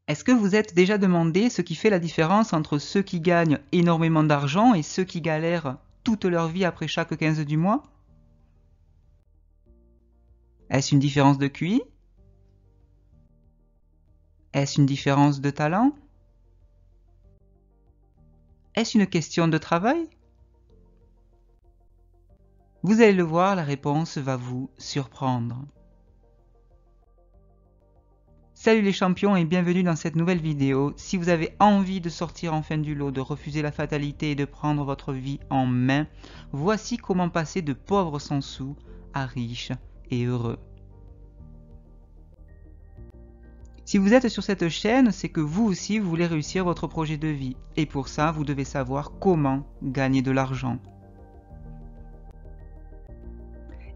Est-ce que vous êtes déjà demandé ce qui fait la différence entre ceux qui gagnent énormément d'argent et ceux qui galèrent toute leur vie après chaque 15 du mois? Est-ce une différence de QI? Est-ce une différence de talent? Est-ce une question de travail? Vous allez le voir, la réponse va vous surprendre. Salut les champions et bienvenue dans cette nouvelle vidéo. Si vous avez envie de sortir enfin du lot, de refuser la fatalité et de prendre votre vie en main, voici comment passer de pauvre sans sous à riche et heureux. Si vous êtes sur cette chaîne, c'est que vous aussi vous voulez réussir votre projet de vie. Et pour ça, vous devez savoir comment gagner de l'argent.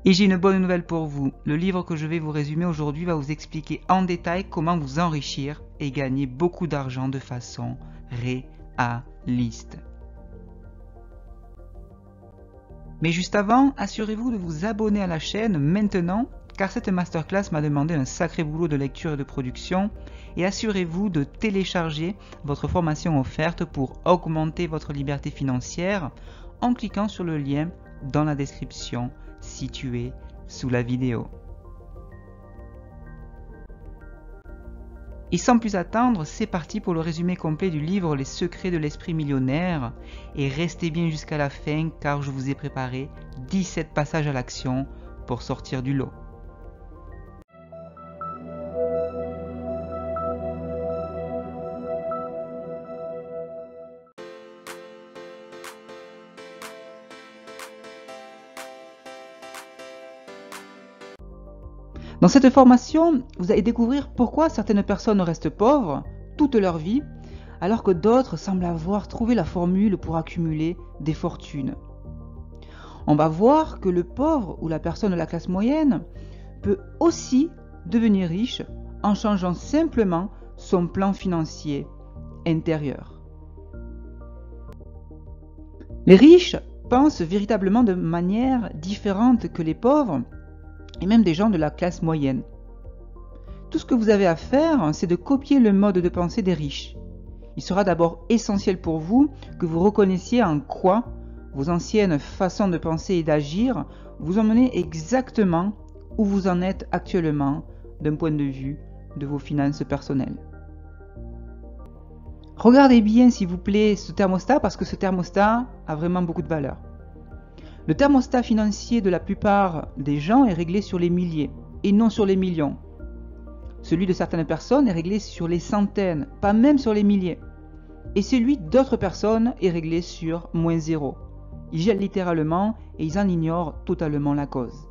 Et j'ai une bonne nouvelle pour vous. Le livre que je vais vous résumer aujourd'hui va vous expliquer en détail comment vous enrichir et gagner beaucoup d'argent de façon réaliste. Mais juste avant, assurez-vous de vous abonner à la chaîne maintenant, car cette masterclass m'a demandé un sacré boulot de lecture et de production, et assurez-vous de télécharger votre formation offerte pour augmenter votre liberté financière en cliquant sur le lien dans la description situé sous la vidéo. Et sans plus attendre, c'est parti pour le résumé complet du livre Les secrets de l'esprit millionnaire. Et restez bien jusqu'à la fin car je vous ai préparé 17 passages à l'action pour sortir du lot. Dans cette formation, vous allez découvrir pourquoi certaines personnes restent pauvres toute leur vie, alors que d'autres semblent avoir trouvé la formule pour accumuler des fortunes. On va voir que le pauvre ou la personne de la classe moyenne peut aussi devenir riche en changeant simplement son plan financier intérieur. Les riches pensent véritablement de manière différente que les pauvres et même des gens de la classe moyenne. Tout ce que vous avez à faire, c'est de copier le mode de pensée des riches. Il sera d'abord essentiel pour vous que vous reconnaissiez en quoi vos anciennes façons de penser et d'agir vous emmènent exactement où vous en êtes actuellement d'un point de vue de vos finances personnelles. Regardez bien s'il vous plaît ce thermostat parce que ce thermostat a vraiment beaucoup de valeur. Le thermostat financier de la plupart des gens est réglé sur les milliers et non sur les millions. Celui de certaines personnes est réglé sur les centaines, pas même sur les milliers. Et celui d'autres personnes est réglé sur -0. Ils gèlent littéralement et ils en ignorent totalement la cause.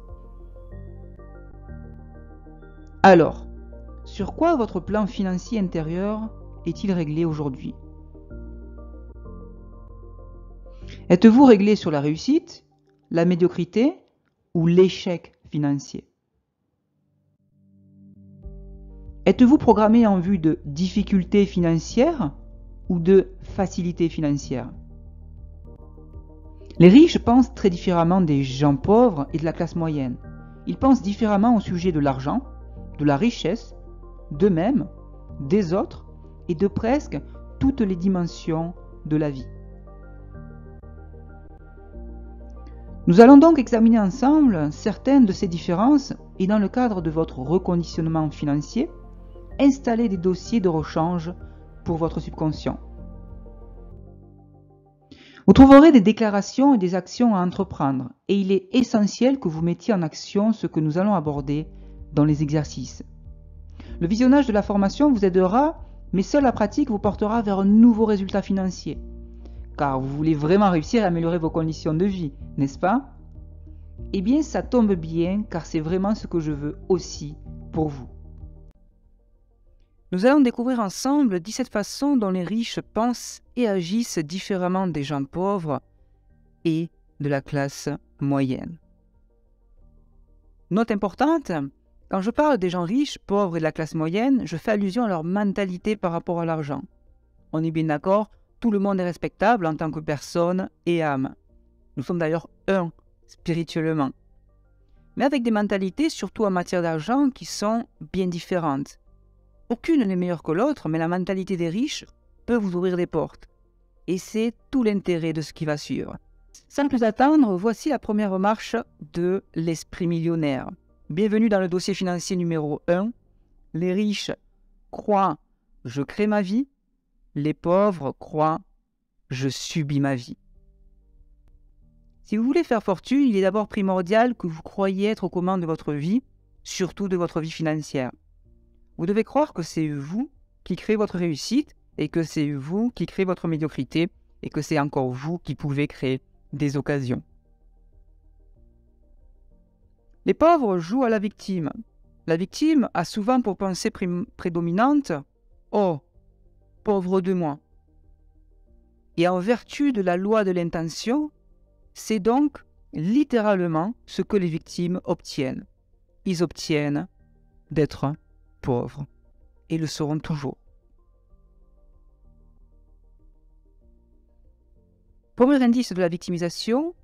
Alors, sur quoi votre plan financier intérieur est-il réglé aujourd'hui? Êtes-vous réglé sur la réussite, la médiocrité ou l'échec financier? Êtes-vous programmé en vue de difficultés financières ou de facilité financière? Les riches pensent très différemment des gens pauvres et de la classe moyenne. Ils pensent différemment au sujet de l'argent, de la richesse, d'eux-mêmes, des autres et de presque toutes les dimensions de la vie. Nous allons donc examiner ensemble certaines de ces différences et dans le cadre de votre reconditionnement financier, installer des dossiers de rechange pour votre subconscient. Vous trouverez des déclarations et des actions à entreprendre et il est essentiel que vous mettiez en action ce que nous allons aborder dans les exercices. Le visionnage de la formation vous aidera, mais seule la pratique vous portera vers un nouveau résultat financier. Car vous voulez vraiment réussir à améliorer vos conditions de vie, n'est-ce pas? Eh bien, ça tombe bien, car c'est vraiment ce que je veux aussi pour vous. Nous allons découvrir ensemble 17 façons dont les riches pensent et agissent différemment des gens pauvres et de la classe moyenne. Note importante, quand je parle des gens riches, pauvres et de la classe moyenne, je fais allusion à leur mentalité par rapport à l'argent. On est bien d'accord, tout le monde est respectable en tant que personne et âme. Nous sommes d'ailleurs un spirituellement. Mais avec des mentalités, surtout en matière d'argent, qui sont bien différentes. Aucune n'est meilleure que l'autre, mais la mentalité des riches peut vous ouvrir des portes. Et c'est tout l'intérêt de ce qui va suivre. Sans plus attendre, voici la première marche de l'esprit millionnaire. Bienvenue dans le dossier financier numéro 1. Les riches croient « je crée ma vie », les pauvres croient « je subis ma vie ». Si vous voulez faire fortune, il est d'abord primordial que vous croyiez être aux commandes de votre vie, surtout de votre vie financière. Vous devez croire que c'est vous qui créez votre réussite et que c'est vous qui créez votre médiocrité et que c'est encore vous qui pouvez créer des occasions. Les pauvres jouent à la victime. La victime a souvent pour pensée prédominante « Oh, pauvre de moi ». Et en vertu de la loi de l'intention, c'est donc littéralement ce que les victimes obtiennent. Ils obtiennent d'être pauvres et le seront toujours. Premier indice de la victimisation,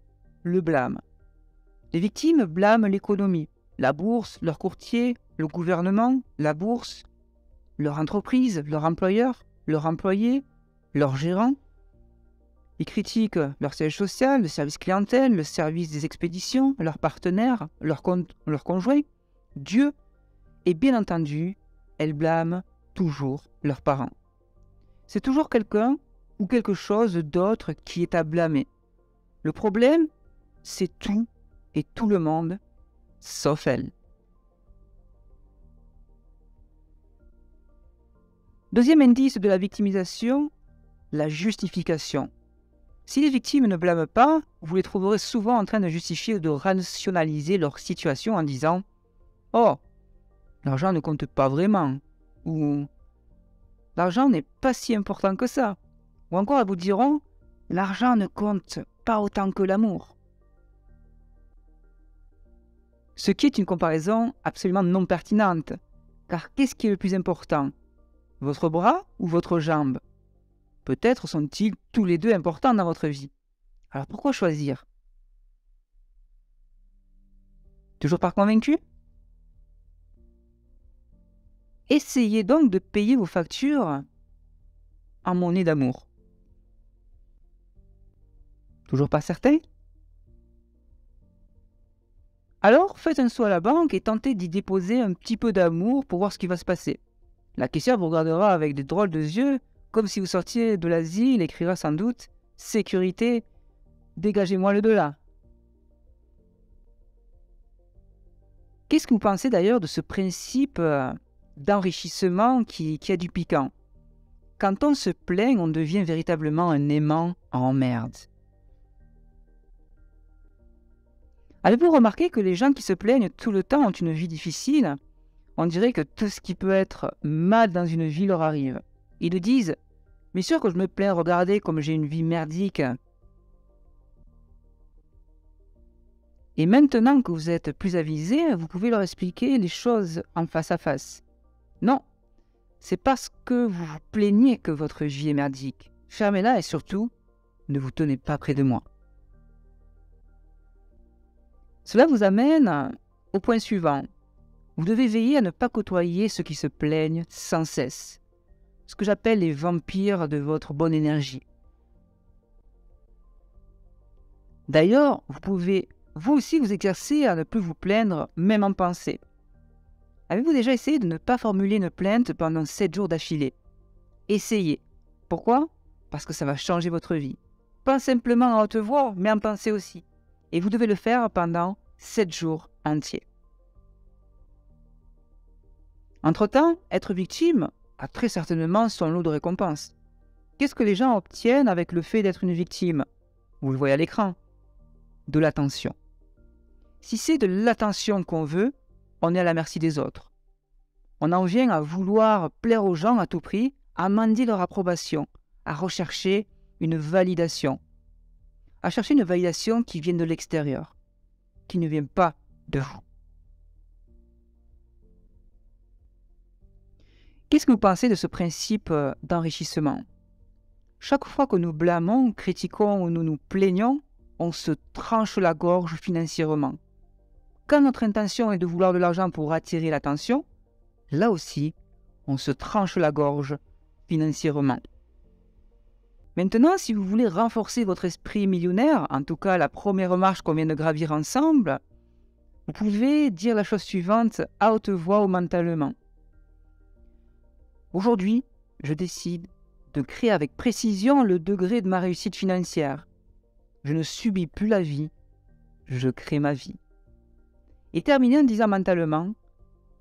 le blâme. Les victimes blâment l'économie, la bourse, leur courtier, le gouvernement, la bourse, leur entreprise, leur employeur, leur employé, leur gérant. Ils critiquent leur siège social, le service clientèle, le service des expéditions, leurs partenaires, leur conjoint, Dieu, et bien entendu, elles blâment toujours leurs parents. C'est toujours quelqu'un ou quelque chose d'autre qui est à blâmer. Le problème, c'est tout et tout le monde, sauf elle. Deuxième indice de la victimisation, la justification. Si les victimes ne blâment pas, vous les trouverez souvent en train de justifier ou de rationaliser leur situation en disant « Oh, l'argent ne compte pas vraiment » ou « L'argent n'est pas si important que ça » ou encore elles vous diront « L'argent ne compte pas autant que l'amour ». Ce qui est une comparaison absolument non pertinente, car qu'est-ce qui est le plus important? Votre bras ou votre jambe? Peut-être sont-ils tous les deux importants dans votre vie. Alors pourquoi choisir? Toujours pas convaincu? Essayez donc de payer vos factures en monnaie d'amour. Toujours pas certain? Alors faites un saut à la banque et tentez d'y déposer un petit peu d'amour pour voir ce qui va se passer. La caissière vous regardera avec des drôles de yeux, comme si vous sortiez de l'asile, écrira sans doute « Sécurité, dégagez-moi le de là ». Qu'est-ce que vous pensez d'ailleurs de ce principe d'enrichissement qui a du piquant? Quand on se plaint, on devient véritablement un aimant en merde. Avez-vous remarqué que les gens qui se plaignent tout le temps ont une vie difficile? On dirait que tout ce qui peut être mal dans une vie leur arrive. Ils nous disent « Mais sûr que je me plains, regardez comme j'ai une vie merdique ». Et maintenant que vous êtes plus avisés, vous pouvez leur expliquer les choses en face à face. Non, c'est parce que vous vous plaignez que votre vie est merdique. Fermez-la et surtout, ne vous tenez pas près de moi. Cela vous amène au point suivant. Vous devez veiller à ne pas côtoyer ceux qui se plaignent sans cesse. Ce que j'appelle les vampires de votre bonne énergie. D'ailleurs, vous pouvez vous aussi vous exercer à ne plus vous plaindre, même en pensée. Avez-vous déjà essayé de ne pas formuler une plainte pendant 7 jours d'affilée? Essayez. Pourquoi? Parce que ça va changer votre vie. Pas simplement à haute voix, mais en pensée aussi. Et vous devez le faire pendant 7 jours entiers. Entre-temps, être victime a très certainement son lot de récompenses. Qu'est-ce que les gens obtiennent avec le fait d'être une victime? Vous le voyez à l'écran. De l'attention. Si c'est de l'attention qu'on veut, on est à la merci des autres. On en vient à vouloir plaire aux gens à tout prix, à mendier leur approbation, à rechercher une validation. À chercher une validation qui vient de l'extérieur, qui ne vient pas de vous. Qu'est-ce que vous pensez de ce principe d'enrichissement? Chaque fois que nous blâmons, critiquons ou nous nous plaignons, on se tranche la gorge financièrement. Quand notre intention est de vouloir de l'argent pour attirer l'attention, là aussi, on se tranche la gorge financièrement. Maintenant, si vous voulez renforcer votre esprit millionnaire, en tout cas la première marche qu'on vient de gravir ensemble, vous pouvez dire la chose suivante à haute voix ou mentalement. Aujourd'hui, je décide de créer avec précision le degré de ma réussite financière. Je ne subis plus la vie, je crée ma vie. Et terminez en disant mentalement,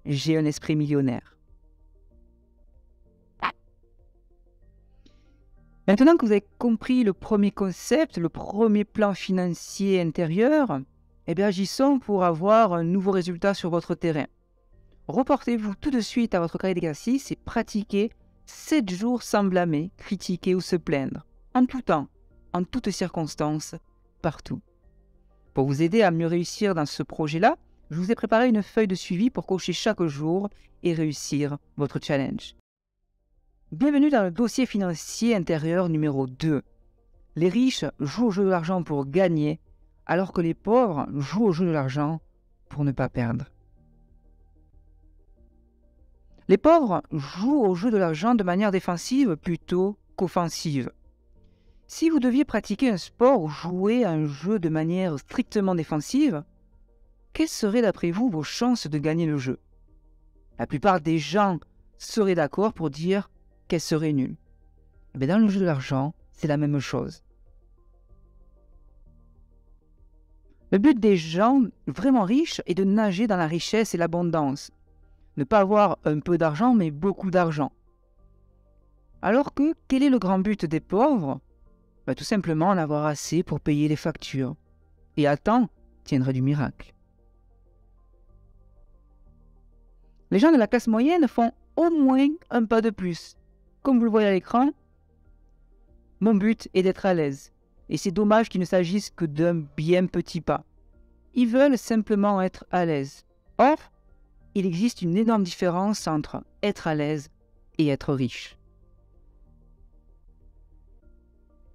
j'ai un esprit millionnaire. Maintenant que vous avez compris le premier concept, le premier plan financier intérieur, agissons pour avoir un nouveau résultat sur votre terrain. Reportez-vous tout de suite à votre cahier d'exercice et pratiquez 7 jours sans blâmer, critiquer ou se plaindre, en tout temps, en toutes circonstances, partout. Pour vous aider à mieux réussir dans ce projet-là, je vous ai préparé une feuille de suivi pour cocher chaque jour et réussir votre challenge. Bienvenue dans le dossier financier intérieur numéro 2. Les riches jouent au jeu de l'argent pour gagner, alors que les pauvres jouent au jeu de l'argent pour ne pas perdre. Les pauvres jouent au jeu de l'argent de manière défensive plutôt qu'offensive. Si vous deviez pratiquer un sport ou jouer à un jeu de manière strictement défensive, quelles seraient d'après vous vos chances de gagner le jeu? La plupart des gens seraient d'accord pour dire qu'elle serait nulle. Mais dans le jeu de l'argent, c'est la même chose. Le but des gens vraiment riches est de nager dans la richesse et l'abondance. Ne pas avoir un peu d'argent, mais beaucoup d'argent. Alors que, quel est le grand but des pauvres? Tout simplement en avoir assez pour payer les factures. Et à temps, tiendrait du miracle. Les gens de la classe moyenne font au moins un pas de plus. Comme vous le voyez à l'écran, mon but est d'être à l'aise. Et c'est dommage qu'il ne s'agisse que d'un bien petit pas. Ils veulent simplement être à l'aise. Or, il existe une énorme différence entre être à l'aise et être riche.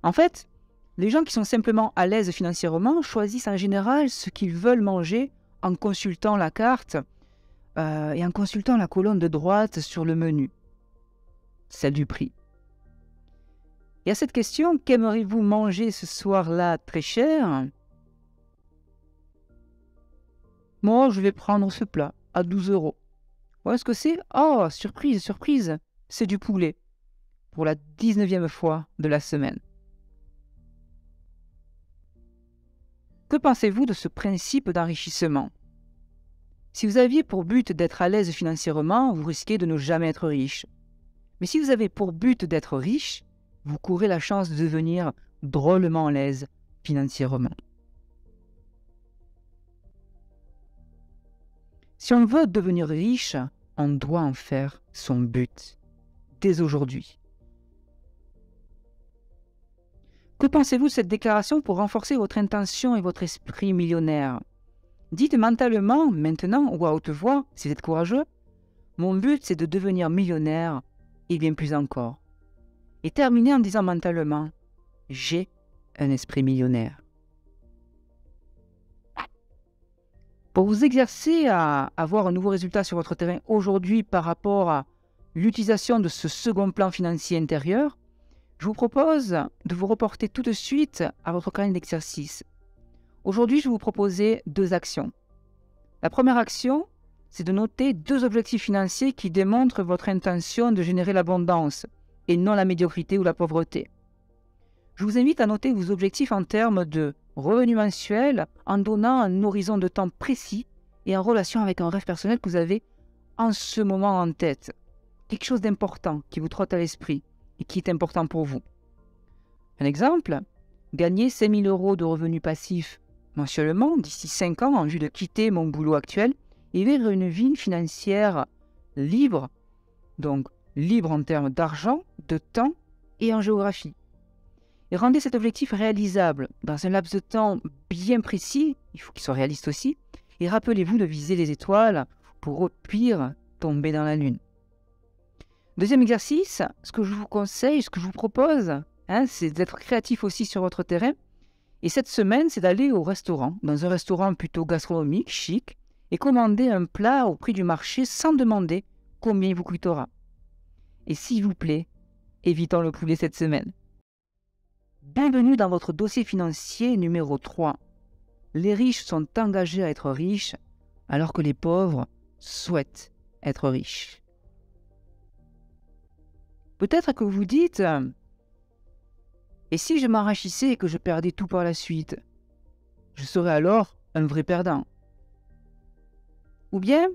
En fait, les gens qui sont simplement à l'aise financièrement choisissent en général ce qu'ils veulent manger en consultant la carte et en consultant la colonne de droite sur le menu, celle du prix. Et à cette question, qu'aimeriez-vous manger ce soir-là très cher? Moi, je vais prendre ce plat à 12 €. Où est-ce que c'est? Oh, surprise, surprise, c'est du poulet. Pour la 19e fois de la semaine. Que pensez-vous de ce principe d'enrichissement? Si vous aviez pour but d'être à l'aise financièrement, vous risquez de ne jamais être riche. Mais si vous avez pour but d'être riche, vous courez la chance de devenir drôlement à l'aise financièrement. Si on veut devenir riche, on doit en faire son but, dès aujourd'hui. Que pensez-vous de cette déclaration pour renforcer votre intention et votre esprit millionnaire? Dites mentalement, maintenant ou à haute voix, si vous êtes courageux, mon but c'est de devenir millionnaire et bien plus encore. Et terminez en disant mentalement, j'ai un esprit millionnaire. Pour vous exercer à avoir un nouveau résultat sur votre terrain aujourd'hui par rapport à l'utilisation de ce second plan financier intérieur, je vous propose de vous reporter tout de suite à votre cahier d'exercice. Aujourd'hui, je vais vous proposer 2 actions. La première action, c'est de noter 2 objectifs financiers qui démontrent votre intention de générer l'abondance et non la médiocrité ou la pauvreté. Je vous invite à noter vos objectifs en termes de revenus mensuels en donnant un horizon de temps précis et en relation avec un rêve personnel que vous avez en ce moment en tête. Quelque chose d'important qui vous trotte à l'esprit et qui est important pour vous. Un exemple, gagner 5 000 € de revenus passifs mensuellement d'ici 5 ans en vue de quitter mon boulot actuel et vivre une vie financière libre, donc libre en termes d'argent, de temps et en géographie. Et rendez cet objectif réalisable dans un laps de temps bien précis, il faut qu'il soit réaliste aussi, et rappelez-vous de viser les étoiles pour au pire tomber dans la lune. Deuxième exercice, ce que je vous conseille, ce que je vous propose, c'est d'être créatif aussi sur votre terrain. Et cette semaine, c'est d'aller au restaurant, dans un restaurant plutôt gastronomique, chic, et commander un plat au prix du marché sans demander combien il vous coûtera. Et s'il vous plaît, évitons le poulet cette semaine. Bienvenue dans votre dossier financier numéro 3. Les riches sont engagés à être riches, alors que les pauvres souhaitent être riches. Peut-être que vous vous dites « Et si je m'enrichissais et que je perdais tout par la suite, je serais alors un vrai perdant. » Ou bien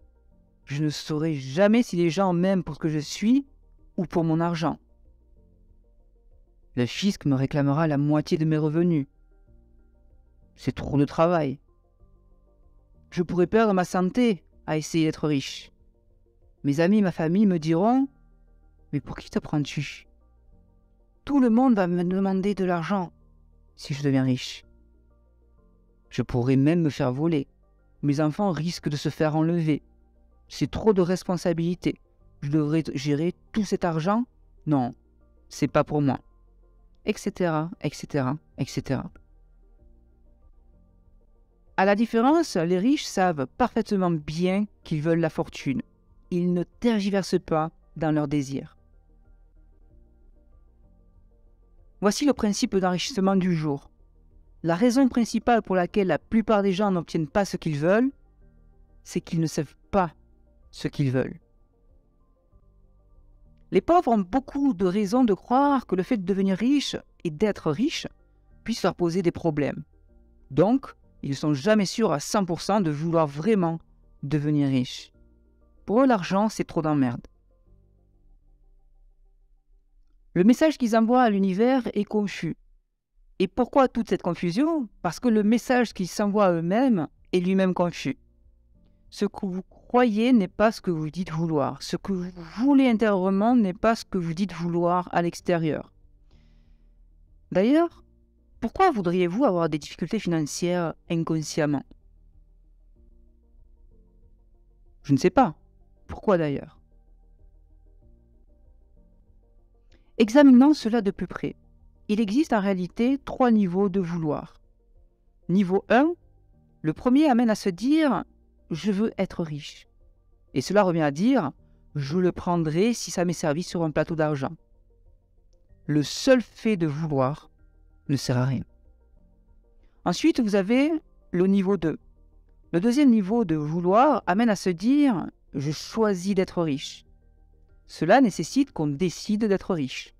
« Je ne saurais jamais si les gens m'aiment pour ce que je suis ou pour mon argent. Le fisc me réclamera la moitié de mes revenus. C'est trop de travail. Je pourrais perdre ma santé à essayer d'être riche. Mes amis et ma famille me diront « Mais pour qui te prends-tu ? Tout le monde va me demander de l'argent si je deviens riche. Je pourrais même me faire voler. Mes enfants risquent de se faire enlever. C'est trop de responsabilités. Je devrais gérer tout cet argent? Non, c'est pas pour moi. » Etc., etc., etc. À la différence, les riches savent parfaitement bien qu'ils veulent la fortune. Ils ne tergiversent pas dans leurs désirs. Voici le principe d'enrichissement du jour. La raison principale pour laquelle la plupart des gens n'obtiennent pas ce qu'ils veulent, c'est qu'ils ne savent pas ce qu'ils veulent. Les pauvres ont beaucoup de raisons de croire que le fait de devenir riche et d'être riche puisse leur poser des problèmes. Donc, ils ne sont jamais sûrs à 100% de vouloir vraiment devenir riches. Pour eux, l'argent, c'est trop d'emmerde. Le message qu'ils envoient à l'univers est confus. Et pourquoi toute cette confusion? Parce que le message qu'ils s'envoient à eux-mêmes est lui-même confus. Ce que vous croyez n'est pas ce que vous dites vouloir. Ce que vous voulez intérieurement n'est pas ce que vous dites vouloir à l'extérieur. D'ailleurs, pourquoi voudriez-vous avoir des difficultés financières inconsciemment? Je ne sais pas. Pourquoi d'ailleurs? Examinons cela de plus près. Il existe en réalité 3 niveaux de vouloir. Niveau 1, le premier amène à se dire « je veux être riche ». Et cela revient à dire « je le prendrai si ça m'est servi sur un plateau d'argent ». Le seul fait de vouloir ne sert à rien. Ensuite, vous avez le niveau 2. Le deuxième niveau de vouloir amène à se dire « je choisis d'être riche ». Cela nécessite qu'on décide d'être riche.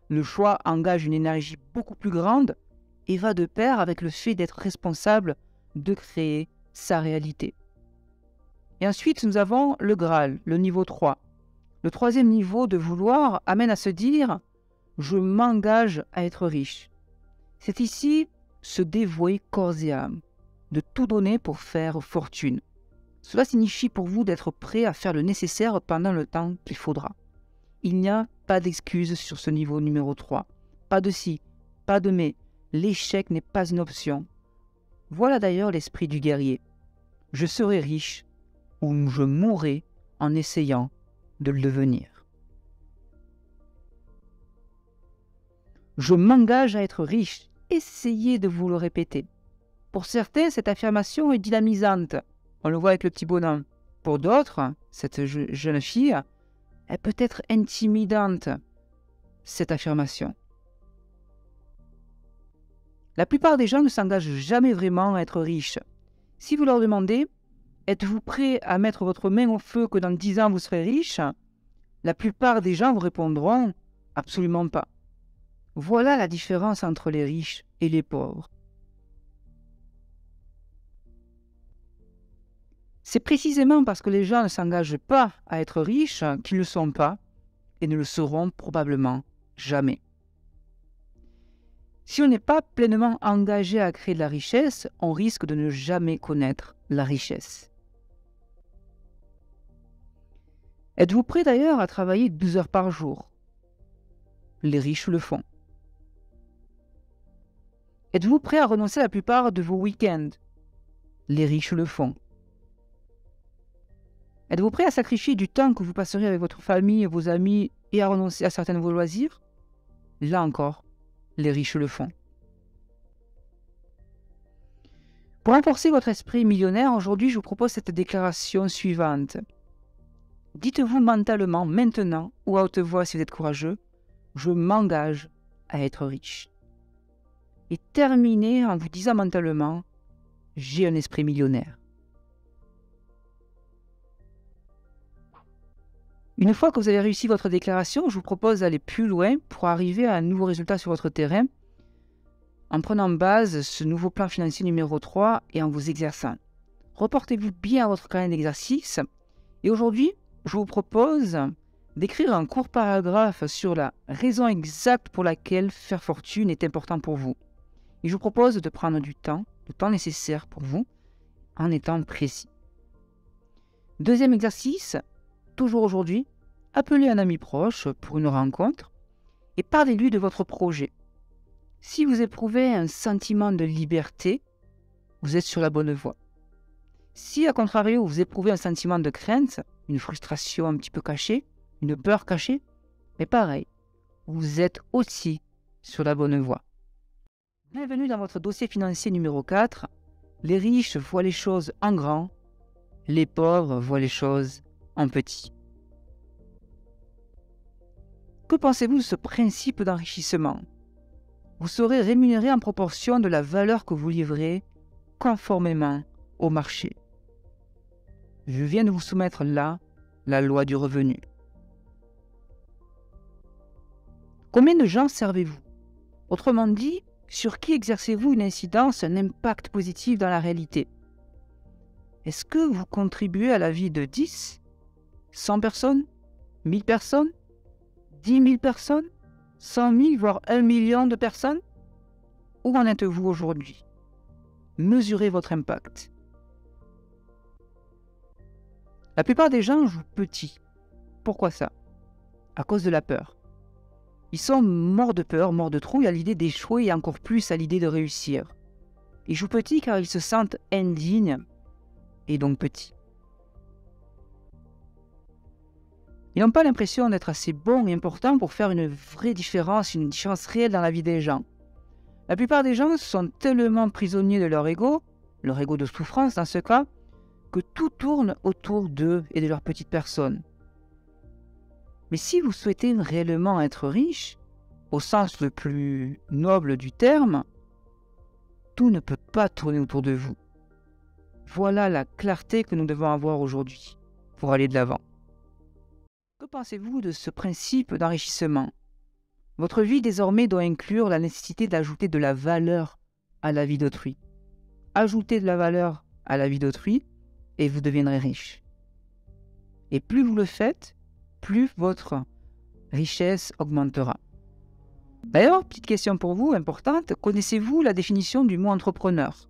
Le choix engage une énergie beaucoup plus grande et va de pair avec le fait d'être responsable de créer sa réalité. Et ensuite, nous avons le Graal, le niveau 3. Le troisième niveau de vouloir amène à se dire « je m'engage à être riche ». C'est ici se dévouer corps et âme, de tout donner pour faire fortune. Cela signifie pour vous d'être prêt à faire le nécessaire pendant le temps qu'il faudra. Il n'y a pas d'excuse sur ce niveau numéro 3. Pas de si, pas de mais. L'échec n'est pas une option. Voilà d'ailleurs l'esprit du guerrier. Je serai riche ou je mourrai en essayant de le devenir. Je m'engage à être riche. Essayez de vous le répéter. Pour certains, cette affirmation est dynamisante. On le voit avec le petit bonhomme. Pour d'autres, cette jeune fille, elle peut être intimidante, cette affirmation. La plupart des gens ne s'engagent jamais vraiment à être riches. Si vous leur demandez « Êtes-vous prêt à mettre votre main au feu que dans 10 ans vous serez riche ?» La plupart des gens vous répondront « Absolument pas ». Voilà la différence entre les riches et les pauvres. C'est précisément parce que les gens ne s'engagent pas à être riches qu'ils ne le sont pas et ne le seront probablement jamais. Si on n'est pas pleinement engagé à créer de la richesse, on risque de ne jamais connaître la richesse. Êtes-vous prêt d'ailleurs à travailler 12 heures par jour? Les riches le font. Êtes-vous prêt à renoncer à la plupart de vos week-ends? Les riches le font. Êtes-vous prêt à sacrifier du temps que vous passerez avec votre famille et vos amis et à renoncer à certains de vos loisirs? Là encore, les riches le font. Pour renforcer votre esprit millionnaire, aujourd'hui, je vous propose cette déclaration suivante. Dites-vous mentalement, maintenant, ou à haute voix si vous êtes courageux, je m'engage à être riche. Et terminez en vous disant mentalement, j'ai un esprit millionnaire. Une fois que vous avez réussi votre déclaration, je vous propose d'aller plus loin pour arriver à un nouveau résultat sur votre terrain en prenant en base ce nouveau plan financier numéro 3 et en vous exerçant. Reportez-vous bien à votre carnet d'exercice et aujourd'hui, je vous propose d'écrire un court paragraphe sur la raison exacte pour laquelle faire fortune est important pour vous. Et je vous propose de prendre du temps, le temps nécessaire pour vous, en étant précis. Deuxième exercice, toujours aujourd'hui, appelez un ami proche pour une rencontre et parlez-lui de votre projet. Si vous éprouvez un sentiment de liberté, vous êtes sur la bonne voie. Si, à contrario, vous éprouvez un sentiment de crainte, une frustration un petit peu cachée, une peur cachée, mais pareil, vous êtes aussi sur la bonne voie. Bienvenue dans votre dossier financier numéro 4. Les riches voient les choses en grand, les pauvres voient les choses en petit. Que pensez-vous de ce principe d'enrichissement ? Vous serez rémunéré en proportion de la valeur que vous livrez conformément au marché. Je viens de vous soumettre là la loi du revenu. Combien de gens servez-vous ? Autrement dit, sur qui exercez-vous une incidence, un impact positif dans la réalité ? Est-ce que vous contribuez à la vie de 10, 100 personnes, 1000 personnes, 10 000 personnes, 100 000, voire 1 million de personnes ? Où en êtes-vous aujourd'hui ? Mesurez votre impact. La plupart des gens jouent petit. Pourquoi ça ? À cause de la peur. Ils sont morts de peur, morts de trouille à l'idée d'échouer et encore plus à l'idée de réussir. Ils jouent petit car ils se sentent indignes et donc petits. Ils n'ont pas l'impression d'être assez bons et importants pour faire une vraie différence, une différence réelle dans la vie des gens. La plupart des gens sont tellement prisonniers de leur ego de souffrance dans ce cas, que tout tourne autour d'eux et de leur petite personne. Mais si vous souhaitez réellement être riche, au sens le plus noble du terme, tout ne peut pas tourner autour de vous. Voilà la clarté que nous devons avoir aujourd'hui pour aller de l'avant. Que pensez-vous de ce principe d'enrichissement ? Votre vie désormais doit inclure la nécessité d'ajouter de la valeur à la vie d'autrui. Ajoutez de la valeur à la vie d'autrui et vous deviendrez riche. Et plus vous le faites, plus votre richesse augmentera. D'ailleurs, petite question pour vous, importante, connaissez-vous la définition du mot entrepreneur ?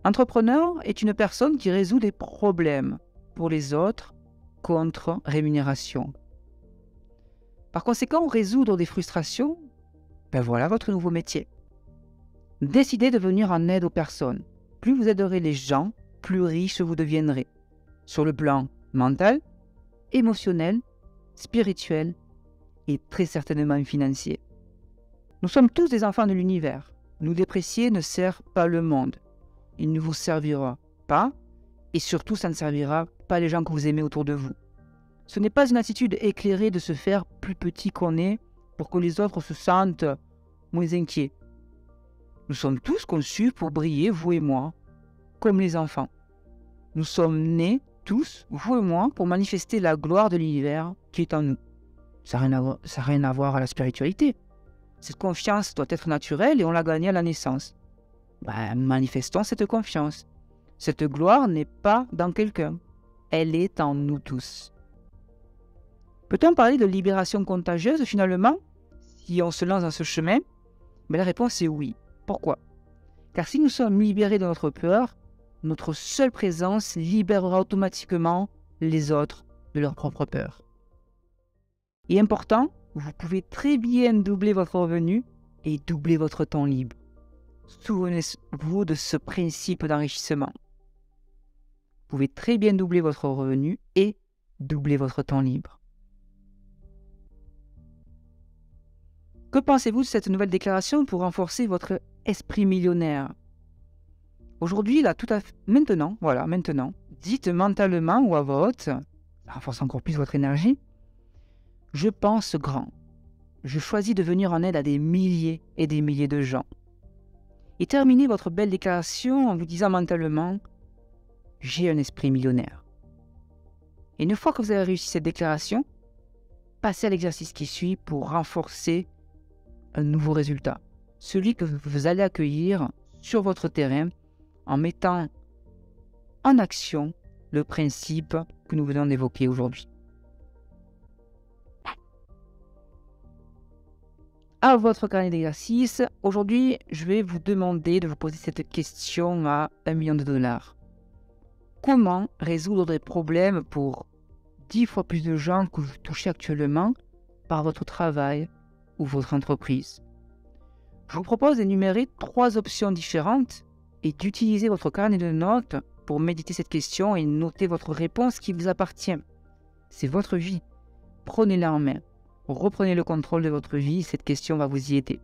Entrepreneur est une personne qui résout des problèmes pour les autres contre rémunération. Par conséquent, résoudre des frustrations, voilà votre nouveau métier. Décidez de venir en aide aux personnes. Plus vous aiderez les gens, plus riche vous deviendrez. Sur le plan mental, émotionnel, spirituel et très certainement financier. Nous sommes tous des enfants de l'univers. Nous déprécier ne sert pas le monde. Il ne vous servira pas et surtout ça ne servira pas les gens que vous aimez autour de vous. Ce n'est pas une attitude éclairée de se faire plus petit qu'on est pour que les autres se sentent moins inquiets. Nous sommes tous conçus pour briller, vous et moi, comme les enfants. Nous sommes nés, tous, vous et moi, pour manifester la gloire de l'univers qui est en nous. Ça n'a rien à voir à la spiritualité. Cette confiance doit être naturelle et on l'a gagnée à la naissance. Manifestons cette confiance. Cette gloire n'est pas dans quelqu'un. Elle est en nous tous. Peut-on parler de libération contagieuse finalement, si on se lance dans ce chemin ? La réponse est oui. Pourquoi ? Car si nous sommes libérés de notre peur, notre seule présence libérera automatiquement les autres de leur propre peur. Et important, vous pouvez très bien doubler votre revenu et doubler votre temps libre. Souvenez-vous de ce principe d'enrichissement. Vous pouvez très bien doubler votre revenu et doubler votre temps libre. Que pensez-vous de cette nouvelle déclaration pour renforcer votre esprit millionnaire ? Aujourd'hui, là, tout à fait, maintenant, voilà, maintenant, dites mentalement ou à voix haute, ça renforce encore plus votre énergie, je pense grand. Je choisis de venir en aide à des milliers et des milliers de gens. Et terminez votre belle déclaration en vous disant mentalement, j'ai un esprit millionnaire. Et une fois que vous avez réussi cette déclaration, passez à l'exercice qui suit pour renforcer un nouveau résultat. Celui que vous allez accueillir sur votre terrain en mettant en action le principe que nous venons d'évoquer aujourd'hui. À votre carnet d'exercice, aujourd'hui, je vais vous demander de vous poser cette question à 1 million de dollars. Comment résoudre des problèmes pour 10 fois plus de gens que vous touchez actuellement par votre travail ou votre entreprise? Je vous propose d'énumérer 3 options différentes et d'utiliser votre carnet de notes pour méditer cette question et noter votre réponse qui vous appartient. C'est votre vie. Prenez-la en main. Reprenez le contrôle de votre vie, cette question va vous y aider.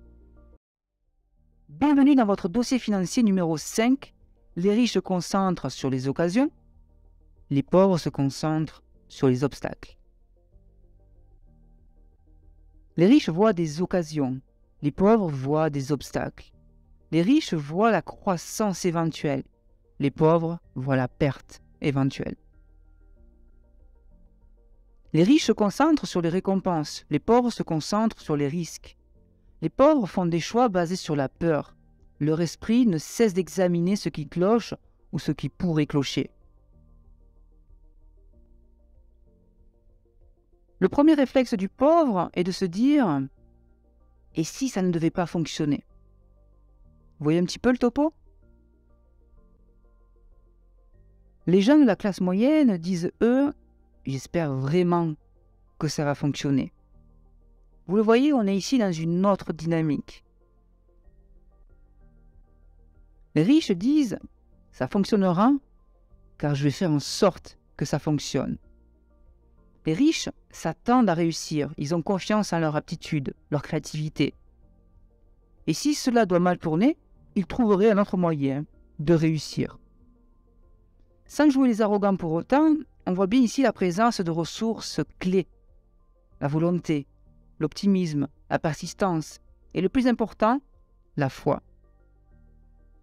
Bienvenue dans votre dossier financier numéro 5. Les riches se concentrent sur les occasions, les pauvres se concentrent sur les obstacles. Les riches voient des occasions, les pauvres voient des obstacles. Les riches voient la croissance éventuelle, les pauvres voient la perte éventuelle. Les riches se concentrent sur les récompenses, les pauvres se concentrent sur les risques. Les pauvres font des choix basés sur la peur. Leur esprit ne cesse d'examiner ce qui cloche ou ce qui pourrait clocher. Le premier réflexe du pauvre est de se dire « Et si ça ne devait pas fonctionner ?» Vous voyez un petit peu le topo? Les gens de la classe moyenne disent eux « J'espère vraiment que ça va fonctionner. » Vous le voyez, on est ici dans une autre dynamique. Les riches disent « Ça fonctionnera car je vais faire en sorte que ça fonctionne. » Les riches s'attendent à réussir, ils ont confiance en leur aptitude, leur créativité. Et si cela doit mal tourner, ils trouveraient un autre moyen de réussir. Sans jouer les arrogants pour autant, on voit bien ici la présence de ressources clés. La volonté, l'optimisme, la persistance et le plus important, la foi.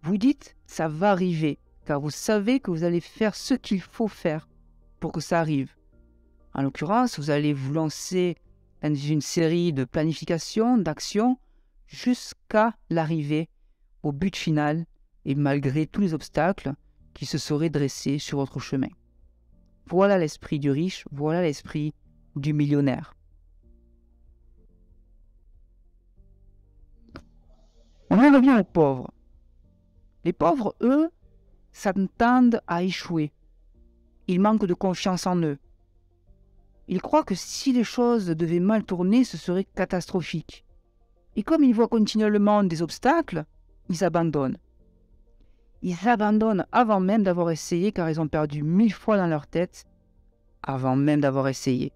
Vous dites « ça va arriver » car vous savez que vous allez faire ce qu'il faut faire pour que ça arrive. En l'occurrence, vous allez vous lancer dans une série de planifications, d'actions, jusqu'à l'arrivée au but final et malgré tous les obstacles qui se seraient dressés sur votre chemin. Voilà l'esprit du riche, voilà l'esprit du millionnaire. On en revient aux pauvres. Les pauvres, eux, s'attendent à échouer. Ils manquent de confiance en eux. Ils croient que si les choses devaient mal tourner, ce serait catastrophique. Et comme ils voient continuellement des obstacles, ils abandonnent. Ils abandonnent avant même d'avoir essayé car ils ont perdu 1000 fois dans leur tête avant même d'avoir essayé.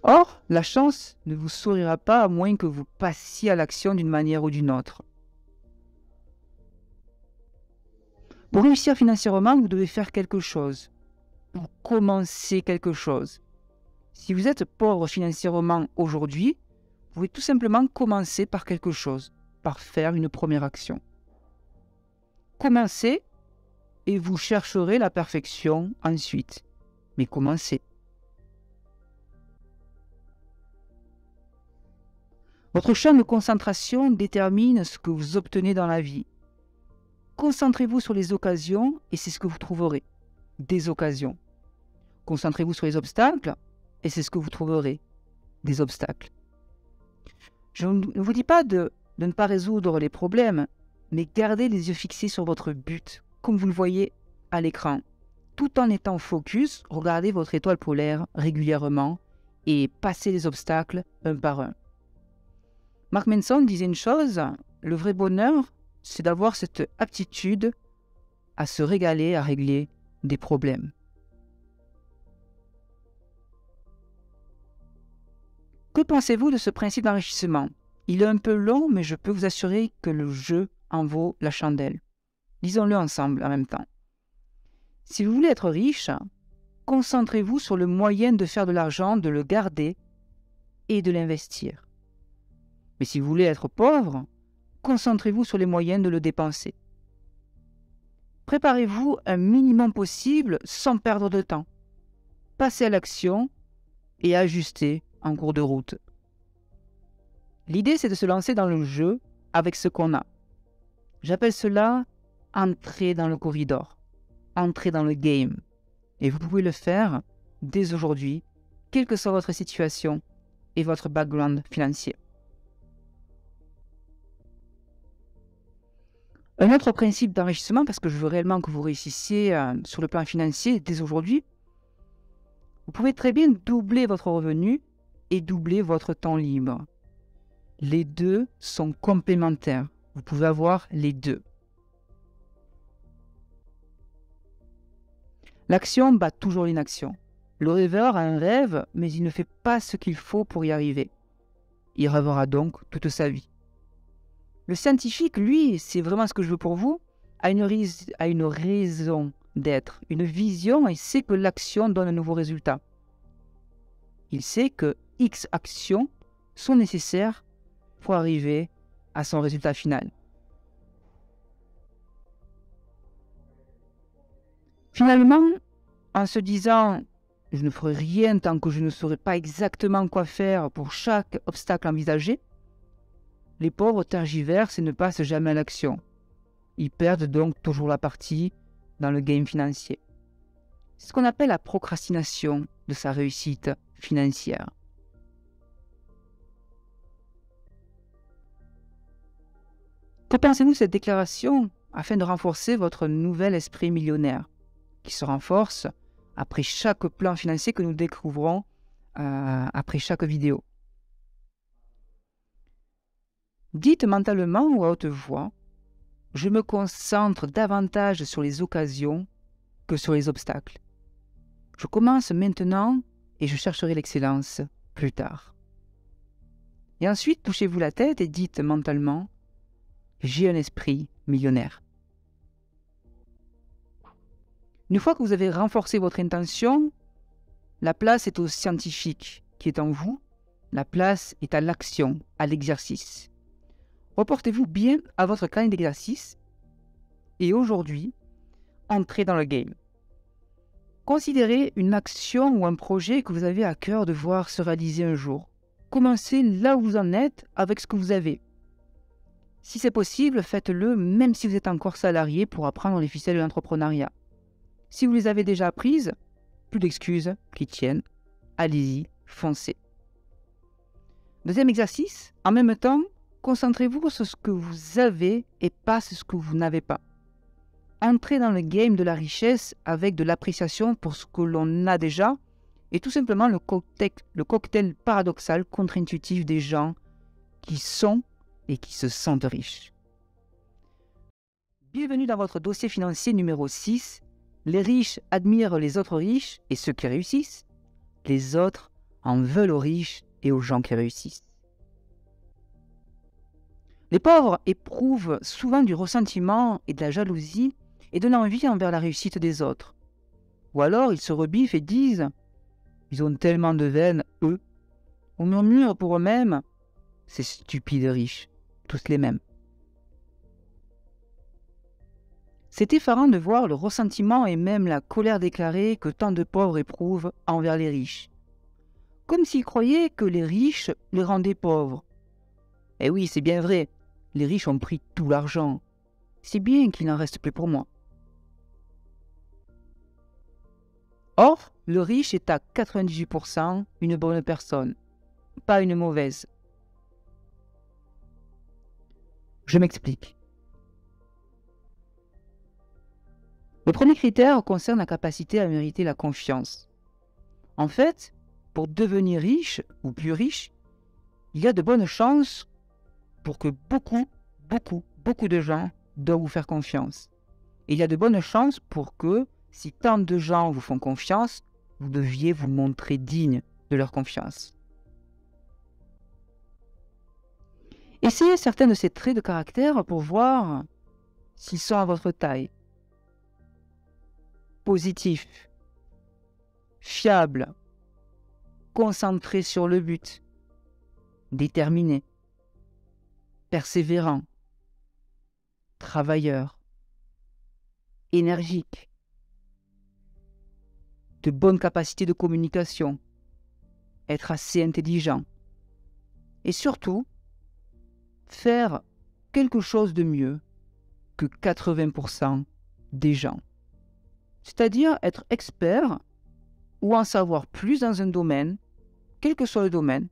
Or, la chance ne vous sourira pas à moins que vous passiez à l'action d'une manière ou d'une autre. Pour réussir financièrement, vous devez faire quelque chose. Pour commencer quelque chose. Si vous êtes pauvre financièrement aujourd'hui, vous pouvez tout simplement commencer par quelque chose, par faire une première action. Commencez et vous chercherez la perfection ensuite. Mais commencez. Votre champ de concentration détermine ce que vous obtenez dans la vie. Concentrez-vous sur les occasions et c'est ce que vous trouverez. Des occasions. Concentrez-vous sur les obstacles et c'est ce que vous trouverez. Des obstacles. Je ne vous dis pas de ne pas résoudre les problèmes, mais gardez les yeux fixés sur votre but, comme vous le voyez à l'écran. Tout en étant focus, regardez votre étoile polaire régulièrement et passez les obstacles un par un. Mark Manson disait une chose, le vrai bonheur, c'est d'avoir cette aptitude à se régaler, à régler des problèmes. Que pensez-vous de ce principe d'enrichissement? Il est un peu long, mais je peux vous assurer que le jeu en vaut la chandelle. Lisons-le ensemble en même temps. Si vous voulez être riche, concentrez-vous sur le moyen de faire de l'argent, de le garder et de l'investir. Mais si vous voulez être pauvre, concentrez-vous sur les moyens de le dépenser. Préparez-vous un minimum possible sans perdre de temps. Passez à l'action et ajustez en cours de route. L'idée, c'est de se lancer dans le jeu avec ce qu'on a. J'appelle cela entrer dans le corridor, entrer dans le game. Et vous pouvez le faire dès aujourd'hui, quelle que soit votre situation et votre background financier. Un autre principe d'enrichissement, parce que je veux réellement que vous réussissiez sur le plan financier dès aujourd'hui, vous pouvez très bien doubler votre revenu et doubler votre temps libre. Les deux sont complémentaires. Vous pouvez avoir les deux. L'action bat toujours l'inaction. Le rêveur a un rêve, mais il ne fait pas ce qu'il faut pour y arriver. Il rêvera donc toute sa vie. Le scientifique, lui, c'est vraiment ce que je veux pour vous, a une raison d'être, une vision et sait que l'action donne un nouveau résultat. Il sait que X actions sont nécessaires pour arriver à son résultat final. Finalement, en se disant « je ne ferai rien tant que je ne saurai pas exactement quoi faire pour chaque obstacle envisagé », les pauvres tergiversent et ne passent jamais à l'action. Ils perdent donc toujours la partie dans le game financier. C'est ce qu'on appelle la procrastination de sa réussite financière. Que pensez-vous de cette déclaration afin de renforcer votre nouvel esprit millionnaire qui se renforce après chaque plan financier que nous découvrons après chaque vidéo? Dites mentalement ou à haute voix, je me concentre davantage sur les occasions que sur les obstacles. Je commence maintenant et je chercherai l'excellence plus tard. Et ensuite, touchez-vous la tête et dites mentalement, j'ai un esprit millionnaire. Une fois que vous avez renforcé votre intention, la place est au scientifique qui est en vous, la place est à l'action, à l'exercice. Reportez-vous bien à votre carnet d'exercice et aujourd'hui, entrez dans le game. Considérez une action ou un projet que vous avez à cœur de voir se réaliser un jour. Commencez là où vous en êtes avec ce que vous avez. Si c'est possible, faites-le même si vous êtes encore salarié pour apprendre les ficelles de l'entrepreneuriat. Si vous les avez déjà apprises, plus d'excuses qui tiennent. Allez-y, foncez. Deuxième exercice, en même temps, concentrez-vous sur ce que vous avez et pas sur ce que vous n'avez pas. Entrez dans le game de la richesse avec de l'appréciation pour ce que l'on a déjà et tout simplement le cocktail paradoxal, contre-intuitif des gens qui sont et qui se sentent riches. Bienvenue dans votre dossier financier numéro 6. Les riches admirent les autres riches et ceux qui réussissent. Les autres en veulent aux riches et aux gens qui réussissent. Les pauvres éprouvent souvent du ressentiment et de la jalousie et de l'envie envers la réussite des autres. Ou alors ils se rebiffent et disent « ils ont tellement de veine, eux ». On murmure pour eux-mêmes « ces stupides riches, tous les mêmes ». C'est effarant de voir le ressentiment et même la colère déclarée que tant de pauvres éprouvent envers les riches. Comme s'ils croyaient que les riches les rendaient pauvres. Eh oui, c'est bien vrai, les riches ont pris tout l'argent. C'est bien qu'il n'en reste plus pour moi. Or, le riche est à 98% une bonne personne, pas une mauvaise. Je m'explique. Le premier critère concerne la capacité à mériter la confiance. En fait, pour devenir riche ou plus riche, il y a de bonnes chances pour que beaucoup de gens doivent vous faire confiance. Et il y a de bonnes chances pour que, si tant de gens vous font confiance, vous deviez vous montrer digne de leur confiance. Essayez certains de ces traits de caractère pour voir s'ils sont à votre taille. Positif, fiable, concentré sur le but, déterminé, persévérant, travailleur, énergique, de bonnes capacités de communication, être assez intelligent et surtout faire quelque chose de mieux que 80% des gens. C'est-à-dire être expert ou en savoir plus dans un domaine, quel que soit le domaine,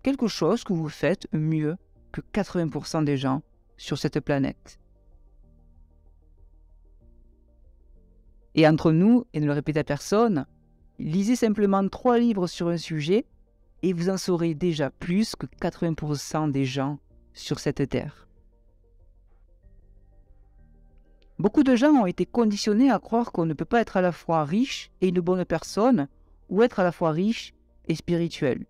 quelque chose que vous faites mieux que 80% des gens sur cette planète. Et entre nous, et ne le répétez à personne, lisez simplement 3 livres sur un sujet et vous en saurez déjà plus que 80% des gens sur cette terre. Beaucoup de gens ont été conditionnés à croire qu'on ne peut pas être à la fois riche et une bonne personne, ou être à la fois riche et spirituel.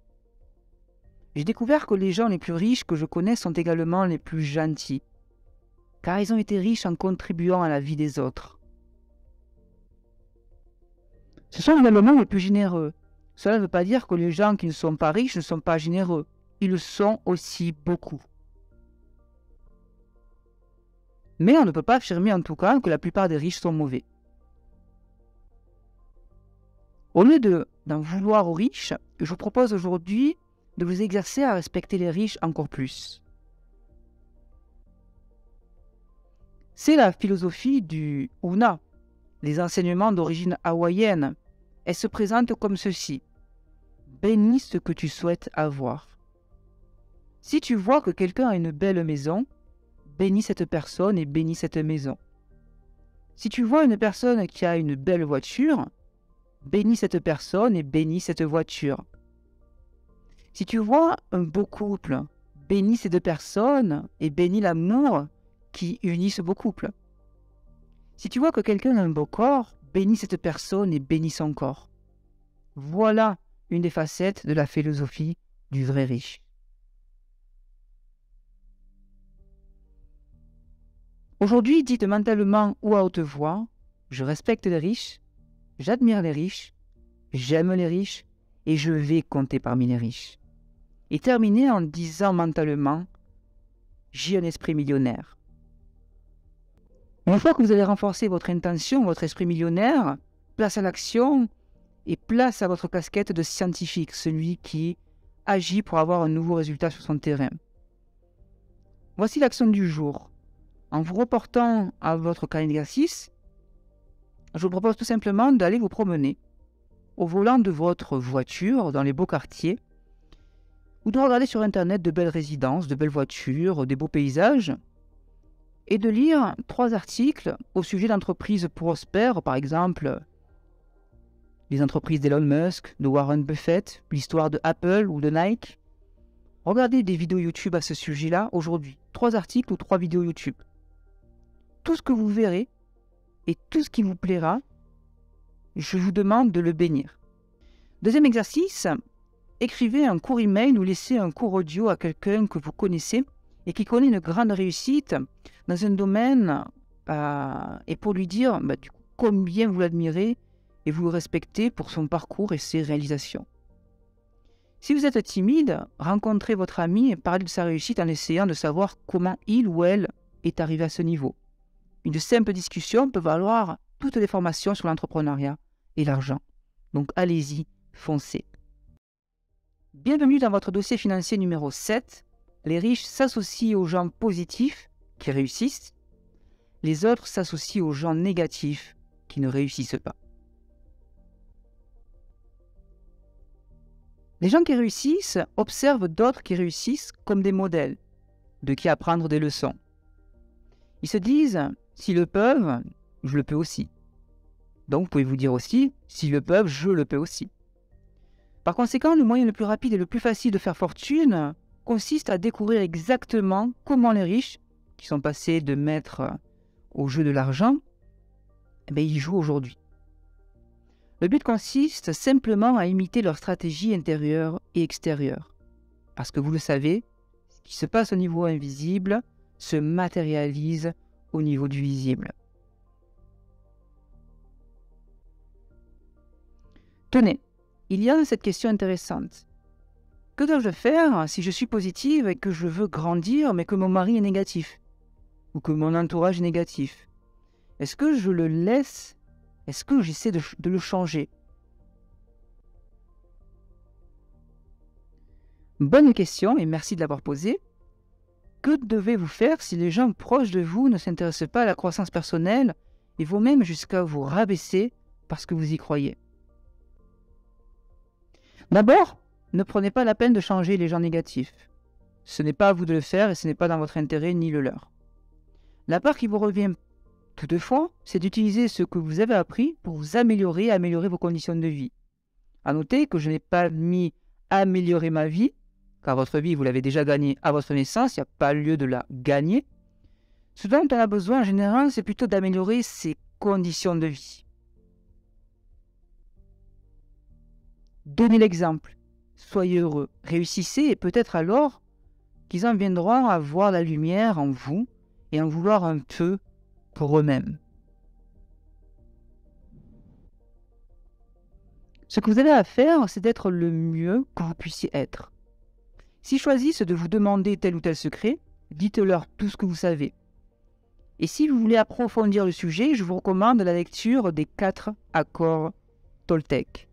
J'ai découvert que les gens les plus riches que je connais sont également les plus gentils, car ils ont été riches en contribuant à la vie des autres. Ce sont également les plus généreux. Cela ne veut pas dire que les gens qui ne sont pas riches ne sont pas généreux. Ils le sont aussi beaucoup. Mais on ne peut pas affirmer en tout cas que la plupart des riches sont mauvais. Au lieu d'en vouloir aux riches, je vous propose aujourd'hui de vous exercer à respecter les riches encore plus. C'est la philosophie du Huna, les enseignements d'origine hawaïenne. Elle se présente comme ceci. Bénis ce que tu souhaites avoir. Si tu vois que quelqu'un a une belle maison, bénis cette personne et bénis cette maison. Si tu vois une personne qui a une belle voiture, bénis cette personne et bénis cette voiture. Si tu vois un beau couple, bénis ces 2 personnes et bénis l'amour qui unit ce beau couple. Si tu vois que quelqu'un a un beau corps, bénis cette personne et bénis son corps. Voilà une des facettes de la philosophie du vrai riche. Aujourd'hui, dites mentalement ou à haute voix, je respecte les riches, j'admire les riches, j'aime les riches et je vais compter parmi les riches. Et terminez en disant mentalement, j'ai un esprit millionnaire. Une fois que vous avez renforcé votre intention, votre esprit millionnaire, place à l'action et place à votre casquette de scientifique, celui qui agit pour avoir un nouveau résultat sur son terrain. Voici l'action du jour. En vous reportant à votre carnet d'exercice, je vous propose tout simplement d'aller vous promener au volant de votre voiture dans les beaux quartiers ou de regarder sur Internet de belles résidences, de belles voitures, des beaux paysages et de lire 3 articles au sujet d'entreprises prospères, par exemple les entreprises d'Elon Musk, de Warren Buffett, l'histoire de Apple ou de Nike. Regardez des vidéos YouTube à ce sujet-là aujourd'hui. 3 articles ou 3 vidéos YouTube. Tout ce que vous verrez et tout ce qui vous plaira, je vous demande de le bénir. Deuxième exercice, écrivez un court email ou laissez un court audio à quelqu'un que vous connaissez et qui connaît une grande réussite dans un domaine et pour lui dire combien vous l'admirez et vous le respectez pour son parcours et ses réalisations. Si vous êtes timide, rencontrez votre ami et parlez de sa réussite en essayant de savoir comment il ou elle est arrivé à ce niveau. Une simple discussion peut valoir toutes les formations sur l'entrepreneuriat et l'argent. Donc allez-y, foncez. Bienvenue dans votre dossier financier numéro 7. Les riches s'associent aux gens positifs qui réussissent. Les autres s'associent aux gens négatifs qui ne réussissent pas. Les gens qui réussissent observent d'autres qui réussissent comme des modèles, de qui apprendre des leçons. Ils se disent, s'ils le peuvent, je le peux aussi. Donc vous pouvez vous dire aussi, s'ils le peuvent, je le peux aussi. Par conséquent, le moyen le plus rapide et le plus facile de faire fortune consiste à découvrir exactement comment les riches, qui sont passés de maîtres au jeu de l'argent, ils jouent aujourd'hui. Le but consiste simplement à imiter leur stratégie intérieure et extérieure. Parce que vous le savez, qui se passe au niveau invisible se matérialise au niveau du visible. Tenez, il y a cette question intéressante. Que dois-je faire si je suis positive et que je veux grandir mais que mon mari est négatif? Ou que mon entourage est négatif? Est-ce que je le laisse? Est-ce que j'essaie de le changer? Bonne question et merci de l'avoir posée. Que devez-vous faire si les gens proches de vous ne s'intéressent pas à la croissance personnelle et vont même jusqu'à vous rabaisser parce que vous y croyez? D'abord, ne prenez pas la peine de changer les gens négatifs. Ce n'est pas à vous de le faire et ce n'est pas dans votre intérêt ni le leur. La part qui vous revient toutefois, c'est d'utiliser ce que vous avez appris pour vous améliorer et améliorer vos conditions de vie. À noter que je n'ai pas mis « améliorer ma vie », car votre vie, vous l'avez déjà gagnée à votre naissance, il n'y a pas lieu de la gagner. Ce dont on a besoin en général, c'est plutôt d'améliorer ses conditions de vie. Donnez l'exemple, soyez heureux, réussissez et peut-être alors qu'ils en viendront à voir la lumière en vous et en vouloir un peu pour eux-mêmes. Ce que vous avez à faire, c'est d'être le mieux que vous puissiez être. S'ils choisissent de vous demander tel ou tel secret, dites-leur tout ce que vous savez. Et si vous voulez approfondir le sujet, je vous recommande la lecture des 4 accords Toltec.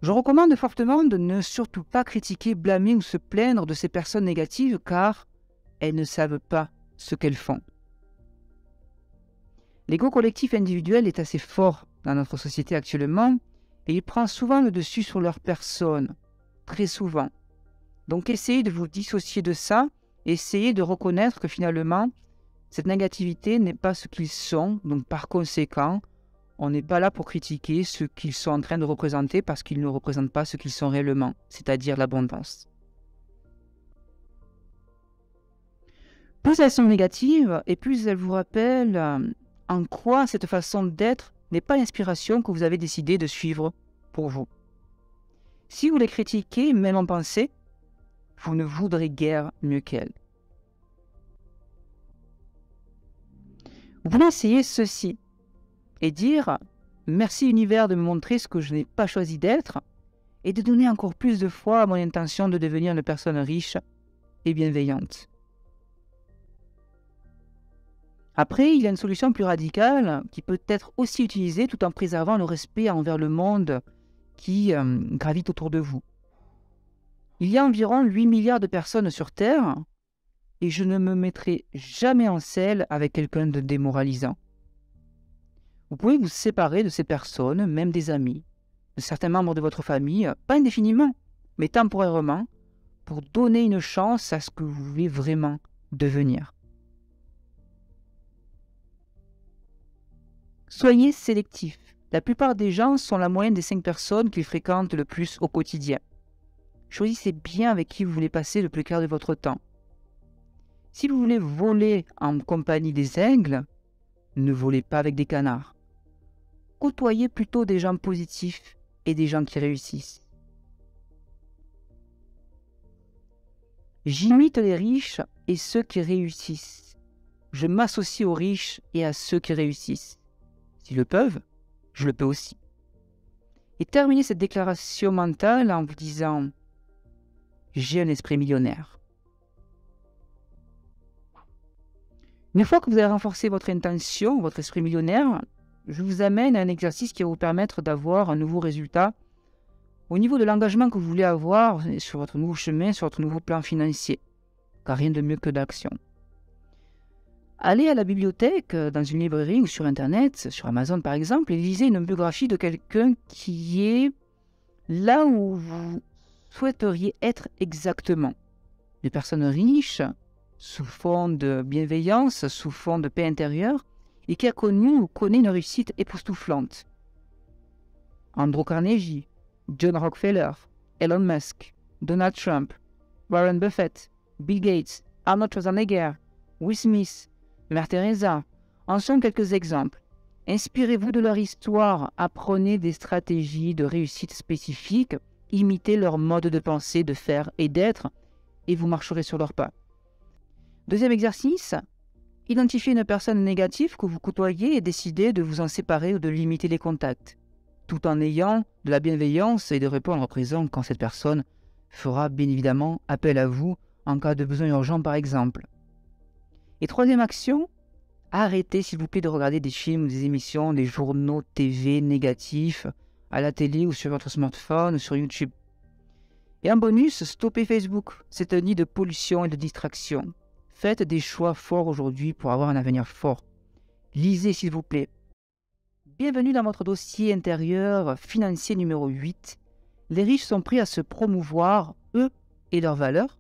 Je recommande fortement de ne surtout pas critiquer, blâmer ou se plaindre de ces personnes négatives car elles ne savent pas ce qu'elles font. L'ego collectif individuel est assez fort dans notre société actuellement et il prend souvent le dessus sur leur personne, très souvent. Donc essayez de vous dissocier de ça, essayez de reconnaître que finalement, cette négativité n'est pas ce qu'ils sont, donc par conséquent, on n'est pas là pour critiquer ce qu'ils sont en train de représenter parce qu'ils ne représentent pas ce qu'ils sont réellement, c'est-à-dire l'abondance. Plus elles sont négatives et plus elles vous rappellent en quoi cette façon d'être n'est pas l'inspiration que vous avez décidé de suivre pour vous. Si vous les critiquez, même en pensée, vous ne voudrez guère mieux qu'elles. Vous pouvez essayer ceci et dire « Merci univers de me montrer ce que je n'ai pas choisi d'être et de donner encore plus de foi à mon intention de devenir une personne riche et bienveillante. » Après, il y a une solution plus radicale qui peut être aussi utilisée tout en préservant le respect envers le monde qui gravite autour de vous. Il y a environ 8 milliards de personnes sur Terre et je ne me mettrai jamais en selle avec quelqu'un de démoralisant. Vous pouvez vous séparer de ces personnes, même des amis, de certains membres de votre famille, pas indéfiniment, mais temporairement, pour donner une chance à ce que vous voulez vraiment devenir. Soyez sélectif. La plupart des gens sont la moyenne des 5 personnes qu'ils fréquentent le plus au quotidien. Choisissez bien avec qui vous voulez passer le plus clair de votre temps. Si vous voulez voler en compagnie des aigles, ne volez pas avec des canards. Côtoyez plutôt des gens positifs et des gens qui réussissent. J'imite les riches et ceux qui réussissent. Je m'associe aux riches et à ceux qui réussissent. S'ils le peuvent, je le peux aussi. Et terminez cette déclaration mentale en vous disant « J'ai un esprit millionnaire ». Une fois que vous avez renforcé votre intention, votre esprit millionnaire, je vous amène à un exercice qui va vous permettre d'avoir un nouveau résultat au niveau de l'engagement que vous voulez avoir sur votre nouveau chemin, sur votre nouveau plan financier. Car rien de mieux que d'action. Allez à la bibliothèque, dans une librairie ou sur Internet, sur Amazon par exemple, et lisez une biographie de quelqu'un qui est là où vous souhaiteriez être exactement. Des personnes riches, sous fond de bienveillance, sous fond de paix intérieure, et qui a connu ou connaît une réussite époustouflante. Andrew Carnegie, John Rockefeller, Elon Musk, Donald Trump, Warren Buffett, Bill Gates, Arnold Schwarzenegger, Will Smith, Mère Teresa en sont quelques exemples. Inspirez-vous de leur histoire, apprenez des stratégies de réussite spécifiques imitez leur mode de penser, de faire et d'être, et vous marcherez sur leurs pas. Deuxième exercice, identifiez une personne négative que vous côtoyez et décidez de vous en séparer ou de limiter les contacts, tout en ayant de la bienveillance et de répondre présent quand cette personne fera bien évidemment appel à vous en cas de besoin urgent par exemple. Et troisième action, arrêtez s'il vous plaît de regarder des films, des émissions, des journaux TV négatifs à la télé ou sur votre smartphone ou sur YouTube. Et en bonus, stoppez Facebook, c'est un nid de pollution et de distraction. Faites des choix forts aujourd'hui pour avoir un avenir fort. Lisez s'il vous plaît. Bienvenue dans votre dossier intérieur financier numéro 8. Les riches sont prêts à se promouvoir, eux et leurs valeurs.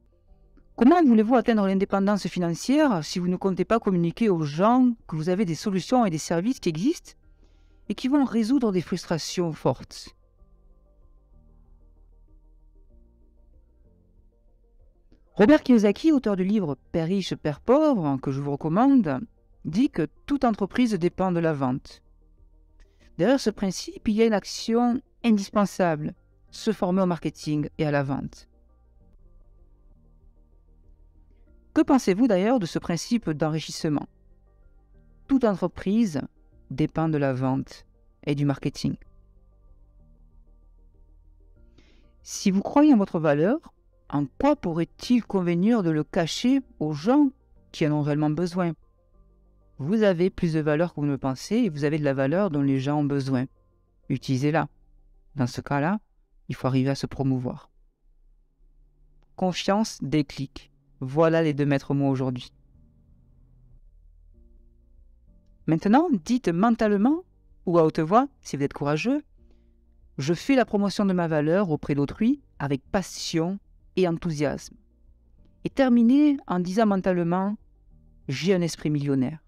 Comment voulez-vous atteindre l'indépendance financière si vous ne comptez pas communiquer aux gens que vous avez des solutions et des services qui existent et qui vont résoudre des frustrations fortes? Robert Kiyosaki, auteur du livre « Père riche, Père pauvre » que je vous recommande, dit que toute entreprise dépend de la vente. Derrière ce principe, il y a une action indispensable, se former au marketing et à la vente. Que pensez-vous d'ailleurs de ce principe d'enrichissement? Toute entreprise dépend de la vente et du marketing. Si vous croyez en votre valeur, en quoi pourrait-il convenir de le cacher aux gens qui en ont réellement besoin? Vous avez plus de valeur que vous ne le pensez et vous avez de la valeur dont les gens ont besoin. Utilisez-la. Dans ce cas-là, il faut arriver à se promouvoir. Confiance, déclic. Voilà les 2 maîtres mots aujourd'hui. Maintenant, dites mentalement ou à haute voix, si vous êtes courageux, je fais la promotion de ma valeur auprès d'autrui avec passion et enthousiasme. Et terminez en disant mentalement, j'ai un esprit millionnaire.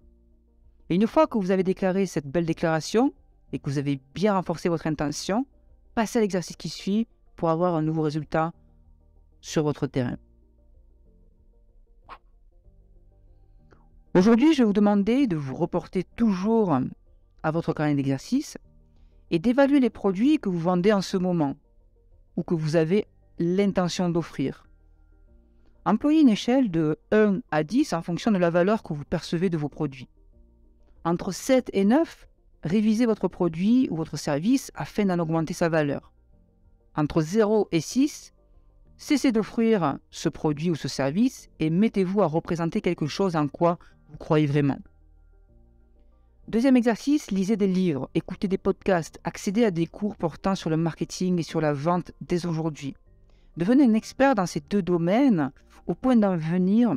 Et une fois que vous avez déclaré cette belle déclaration et que vous avez bien renforcé votre intention, passez à l'exercice qui suit pour avoir un nouveau résultat sur votre terrain. Aujourd'hui, je vais vous demander de vous reporter toujours à votre carnet d'exercice et d'évaluer les produits que vous vendez en ce moment ou que vous avez l'intention d'offrir. Employez une échelle de 1 à 10 en fonction de la valeur que vous percevez de vos produits. Entre 7 et 9, révisez votre produit ou votre service afin d'en augmenter sa valeur. Entre 0 et 6, cessez d'offrir ce produit ou ce service et mettez-vous à représenter quelque chose en quoi vous croyez vraiment. Deuxième exercice, lisez des livres, écoutez des podcasts, accédez à des cours portant sur le marketing et sur la vente dès aujourd'hui. Devenez un expert dans ces 2 domaines au point d'en venir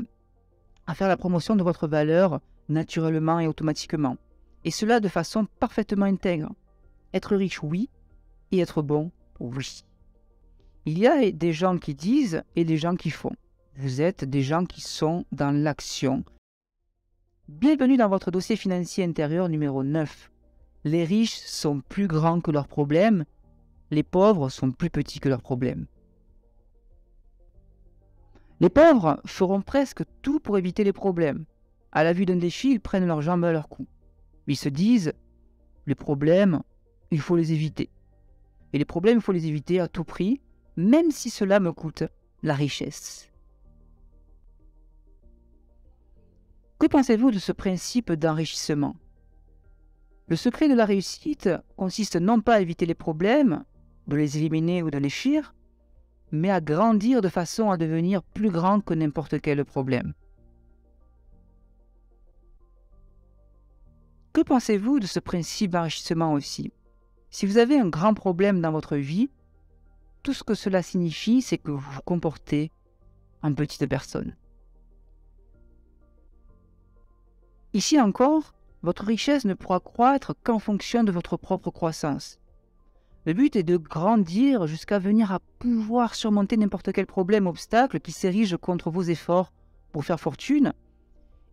à faire la promotion de votre valeur naturellement et automatiquement. Et cela de façon parfaitement intègre. Être riche, oui, et être bon, oui. Il y a des gens qui disent et des gens qui font. Vous êtes des gens qui sont dans l'action. Bienvenue dans votre dossier financier intérieur numéro 9. Les riches sont plus grands que leurs problèmes, les pauvres sont plus petits que leurs problèmes. Les pauvres feront presque tout pour éviter les problèmes. À la vue d'un défi, ils prennent leurs jambes à leur cou. Ils se disent, les problèmes, il faut les éviter. Et les problèmes, il faut les éviter à tout prix, même si cela me coûte la richesse. Que pensez-vous de ce principe d'enrichissement? Le secret de la réussite consiste non pas à éviter les problèmes, de les éliminer ou de les fuir, mais à grandir de façon à devenir plus grand que n'importe quel problème. Que pensez-vous de ce principe d'enrichissement aussi? Si vous avez un grand problème dans votre vie, tout ce que cela signifie, c'est que vous vous comportez en petite personne. Ici encore, votre richesse ne pourra croître qu'en fonction de votre propre croissance. Le but est de grandir jusqu'à venir à pouvoir surmonter n'importe quel problème, obstacle qui s'érige contre vos efforts pour faire fortune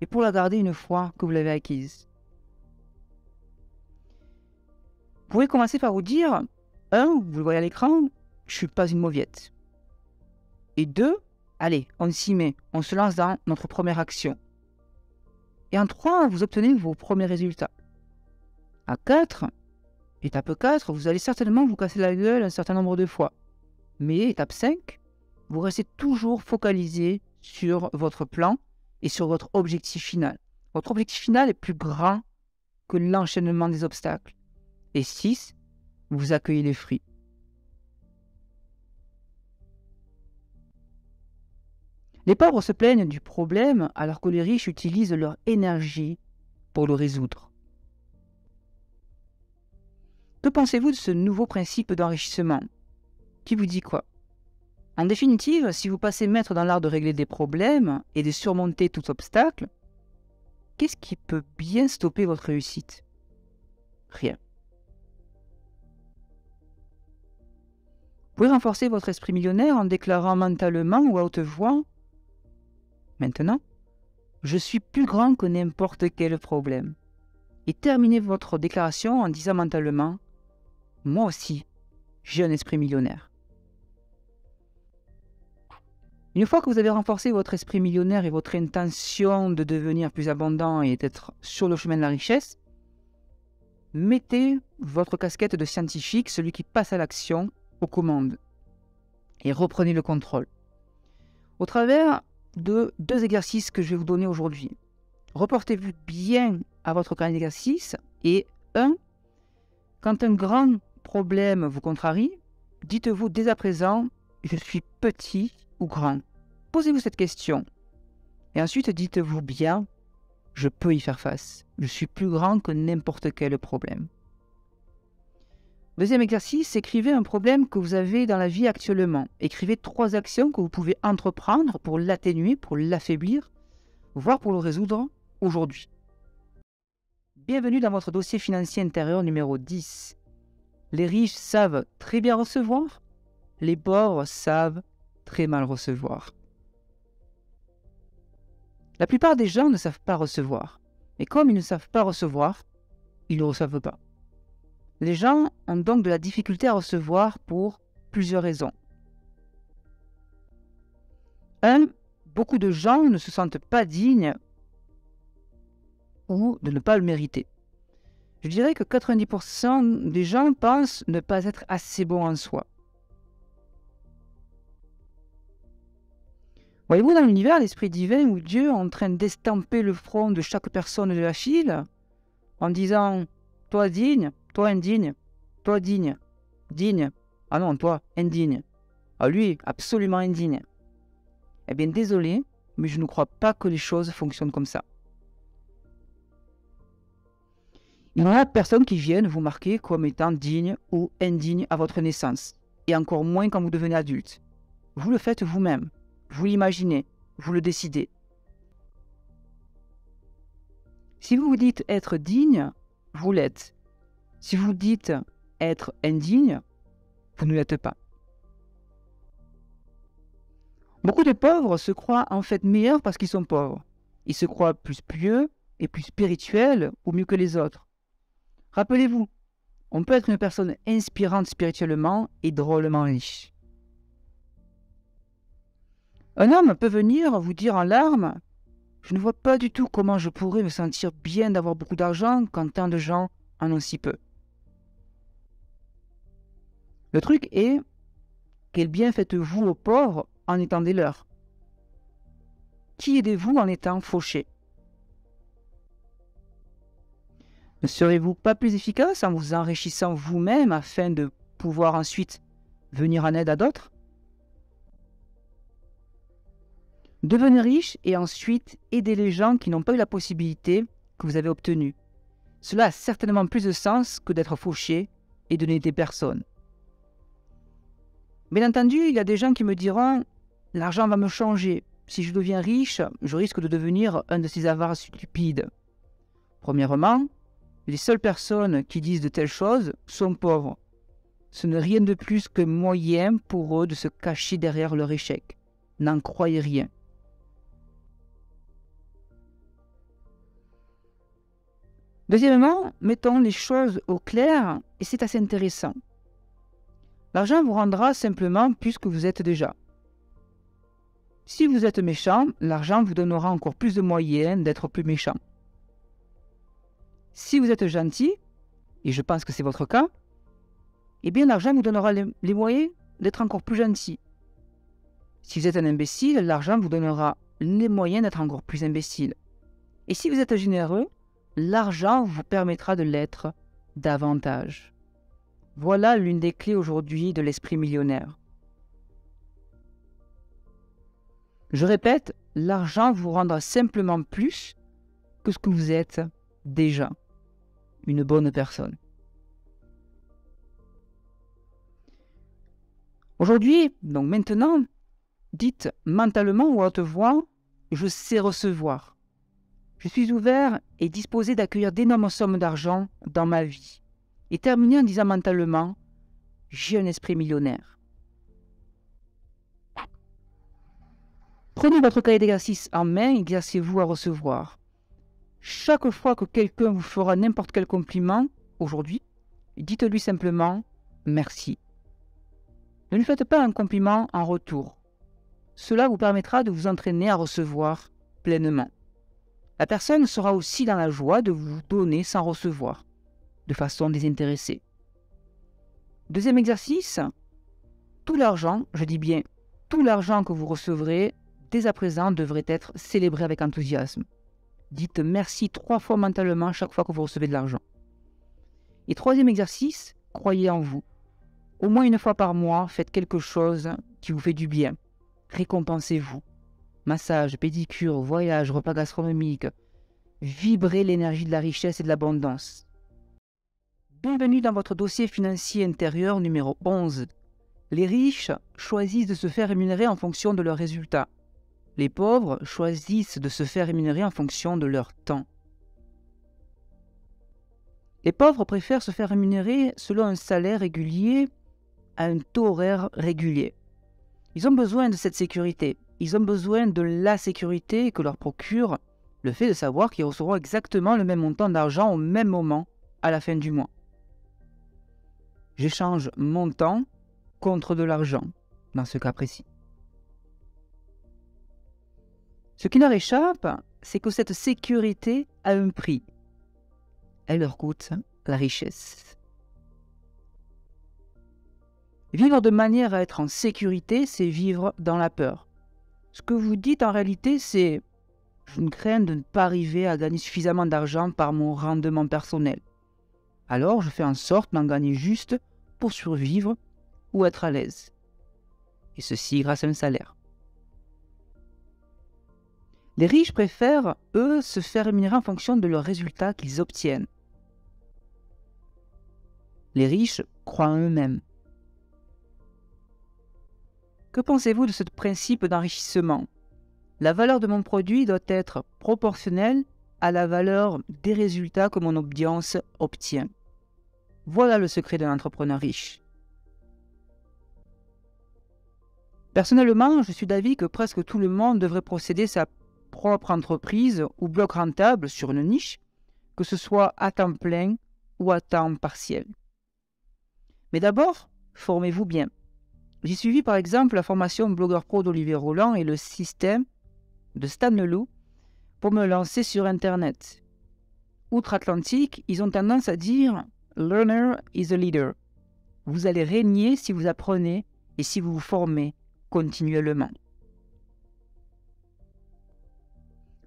et pour la garder une fois que vous l'avez acquise. Vous pouvez commencer par vous dire, 1, vous le voyez à l'écran, je ne suis pas une mauviette. Et 2, allez, on s'y met, on se lance dans notre première action. Et en 3, vous obtenez vos premiers résultats. À 4, étape 4, vous allez certainement vous casser la gueule un certain nombre de fois. Mais étape 5, vous restez toujours focalisé sur votre plan et sur votre objectif final. Votre objectif final est plus grand que l'enchaînement des obstacles. Et 6, vous accueillez les fruits. Les pauvres se plaignent du problème alors que les riches utilisent leur énergie pour le résoudre. Que pensez-vous de ce nouveau principe d'enrichissement? Qui vous dit quoi? En définitive, si vous passez maître dans l'art de régler des problèmes et de surmonter tout obstacle, qu'est-ce qui peut bien stopper votre réussite? Rien. Vous pouvez renforcer votre esprit millionnaire en déclarant mentalement ou à haute voix: maintenant, je suis plus grand que n'importe quel problème. Et terminez votre déclaration en disant mentalement: moi aussi, j'ai un esprit millionnaire. Une fois que vous avez renforcé votre esprit millionnaire et votre intention de devenir plus abondant et d'être sur le chemin de la richesse, mettez votre casquette de scientifique, celui qui passe à l'action, aux commandes, et reprenez le contrôle. Au travers de 2 exercices que je vais vous donner aujourd'hui, reportez-vous bien à votre carnet d'exercices et 1. Quand un grand problème vous contrarie, dites-vous dès à présent: je suis petit ou grand. Posez-vous cette question. Et ensuite, dites-vous bien: je peux y faire face. Je suis plus grand que n'importe quel problème. Deuxième exercice, écrivez un problème que vous avez dans la vie actuellement. Écrivez 3 actions que vous pouvez entreprendre pour l'atténuer, pour l'affaiblir, voire pour le résoudre aujourd'hui. Bienvenue dans votre dossier financier intérieur numéro 10. Les riches savent très bien recevoir, les pauvres savent très mal recevoir. La plupart des gens ne savent pas recevoir. Et comme ils ne savent pas recevoir, ils ne reçoivent pas. Les gens ont donc de la difficulté à recevoir pour plusieurs raisons. 1. Beaucoup de gens ne se sentent pas dignes ou de ne pas le mériter. Je dirais que 90% des gens pensent ne pas être assez bons en soi. Voyez-vous dans l'univers l'esprit divin ou Dieu en train d'estamper le front de chaque personne de la file en disant: toi digne, toi indigne, toi digne, digne, ah non, toi indigne, ah lui absolument indigne. Eh bien désolé, mais je ne crois pas que les choses fonctionnent comme ça. Il n'y en a personne qui vienne vous marquer comme étant digne ou indigne à votre naissance, et encore moins quand vous devenez adulte. Vous le faites vous-même, vous l'imaginez, vous le décidez. Si vous vous dites être digne, vous l'êtes. Si vous dites être indigne, vous ne l'êtes pas. Beaucoup de pauvres se croient en fait meilleurs parce qu'ils sont pauvres. Ils se croient plus pieux et plus spirituels ou mieux que les autres. Rappelez-vous, on peut être une personne inspirante spirituellement et drôlement riche. Un homme peut venir vous dire en larmes: je ne vois pas du tout comment je pourrais me sentir bien d'avoir beaucoup d'argent quand tant de gens en ont si peu. Le truc est, quel bien faites-vous aux pauvres en étant des leurs? Qui aidez-vous en étant fauché? Ne serez-vous pas plus efficace en vous enrichissant vous-même afin de pouvoir ensuite venir en aide à d'autres? Devenez riche et ensuite aidez les gens qui n'ont pas eu la possibilité que vous avez obtenue. Cela a certainement plus de sens que d'être fauché et de n'aider personne. Bien entendu, il y a des gens qui me diront: l'argent va me changer. Si je deviens riche, je risque de devenir un de ces avares stupides. Premièrement, les seules personnes qui disent de telles choses sont pauvres. Ce n'est rien de plus que moyen pour eux de se cacher derrière leur échec. N'en croyez rien. Deuxièmement, mettons les choses au clair et c'est assez intéressant. L'argent vous rendra simplement plus que vous êtes déjà. Si vous êtes méchant, l'argent vous donnera encore plus de moyens d'être plus méchant. Si vous êtes gentil, et je pense que c'est votre cas, eh bien l'argent vous donnera les moyens d'être encore plus gentil. Si vous êtes un imbécile, l'argent vous donnera les moyens d'être encore plus imbécile. Et si vous êtes généreux, l'argent vous permettra de l'être davantage. Voilà l'une des clés aujourd'hui de l'esprit millionnaire. Je répète, l'argent vous rendra simplement plus que ce que vous êtes déjà, une bonne personne. Aujourd'hui, donc maintenant, dites mentalement ou à haute voix, je sais recevoir. Je suis ouvert et disposé d'accueillir d'énormes sommes d'argent dans ma vie. Et terminez en disant mentalement, j'ai un esprit millionnaire. Prenez votre cahier d'exercice en main et exercez-vous à recevoir. Chaque fois que quelqu'un vous fera n'importe quel compliment, aujourd'hui, dites-lui simplement merci. Ne lui faites pas un compliment en retour. Cela vous permettra de vous entraîner à recevoir pleinement. La personne sera aussi dans la joie de vous donner sans recevoir, de façon désintéressée. Deuxième exercice, tout l'argent, je dis bien tout l'argent que vous recevrez dès à présent devrait être célébré avec enthousiasme. Dites merci 3 fois mentalement chaque fois que vous recevez de l'argent. Et troisième exercice, croyez en vous. Au moins 1 fois par mois, faites quelque chose qui vous fait du bien. Récompensez-vous. Massage, pédicure, voyage, repas gastronomiques. Vibrez l'énergie de la richesse et de l'abondance. Bienvenue dans votre dossier financier intérieur numéro 11. Les riches choisissent de se faire rémunérer en fonction de leurs résultats. Les pauvres choisissent de se faire rémunérer en fonction de leur temps. Les pauvres préfèrent se faire rémunérer selon un salaire régulier à un taux horaire régulier. Ils ont besoin de cette sécurité. Ils ont besoin de la sécurité que leur procure le fait de savoir qu'ils recevront exactement le même montant d'argent au même moment à la fin du mois. J'échange mon temps contre de l'argent dans ce cas précis. Ce qui leur échappe, c'est que cette sécurité a un prix. Elle leur coûte la richesse. Vivre de manière à être en sécurité, c'est vivre dans la peur. Ce que vous dites en réalité, c'est « je crains de ne pas arriver à gagner suffisamment d'argent par mon rendement personnel. Alors je fais en sorte d'en gagner juste pour survivre ou être à l'aise. Et ceci grâce à un salaire. » Les riches préfèrent, eux, se faire rémunérer en fonction de leurs résultats qu'ils obtiennent. Les riches croient en eux-mêmes. Que pensez-vous de ce principe d'enrichissement? La valeur de mon produit doit être proportionnelle à la valeur des résultats que mon audience obtient. Voilà le secret d'un entrepreneur riche. Personnellement, je suis d'avis que presque tout le monde devrait posséder sa propre entreprise ou bloc rentable sur une niche, que ce soit à temps plein ou à temps partiel. Mais d'abord, formez-vous bien. J'ai suivi par exemple la formation Blogueur Pro d'Olivier Roland et le système de Stan Leloup pour me lancer sur Internet. Outre-Atlantique, ils ont tendance à dire « Learner is a leader ». Vous allez régner si vous apprenez et si vous vous formez continuellement.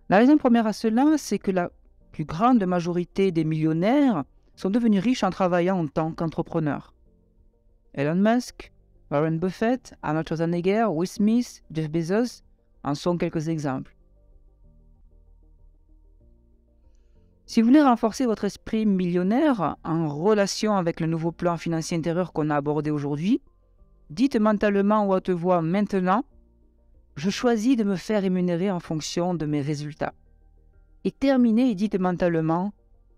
La raison première à cela, c'est que la plus grande majorité des millionnaires sont devenus riches en travaillant en tant qu'entrepreneurs. Elon Musk, Warren Buffett, Arnold Schwarzenegger, Will Smith, Jeff Bezos en sont quelques exemples. Si vous voulez renforcer votre esprit millionnaire en relation avec le nouveau plan financier intérieur qu'on a abordé aujourd'hui, dites mentalement ou à haute voix maintenant, je choisis de me faire rémunérer en fonction de mes résultats. Et terminez et dites mentalement,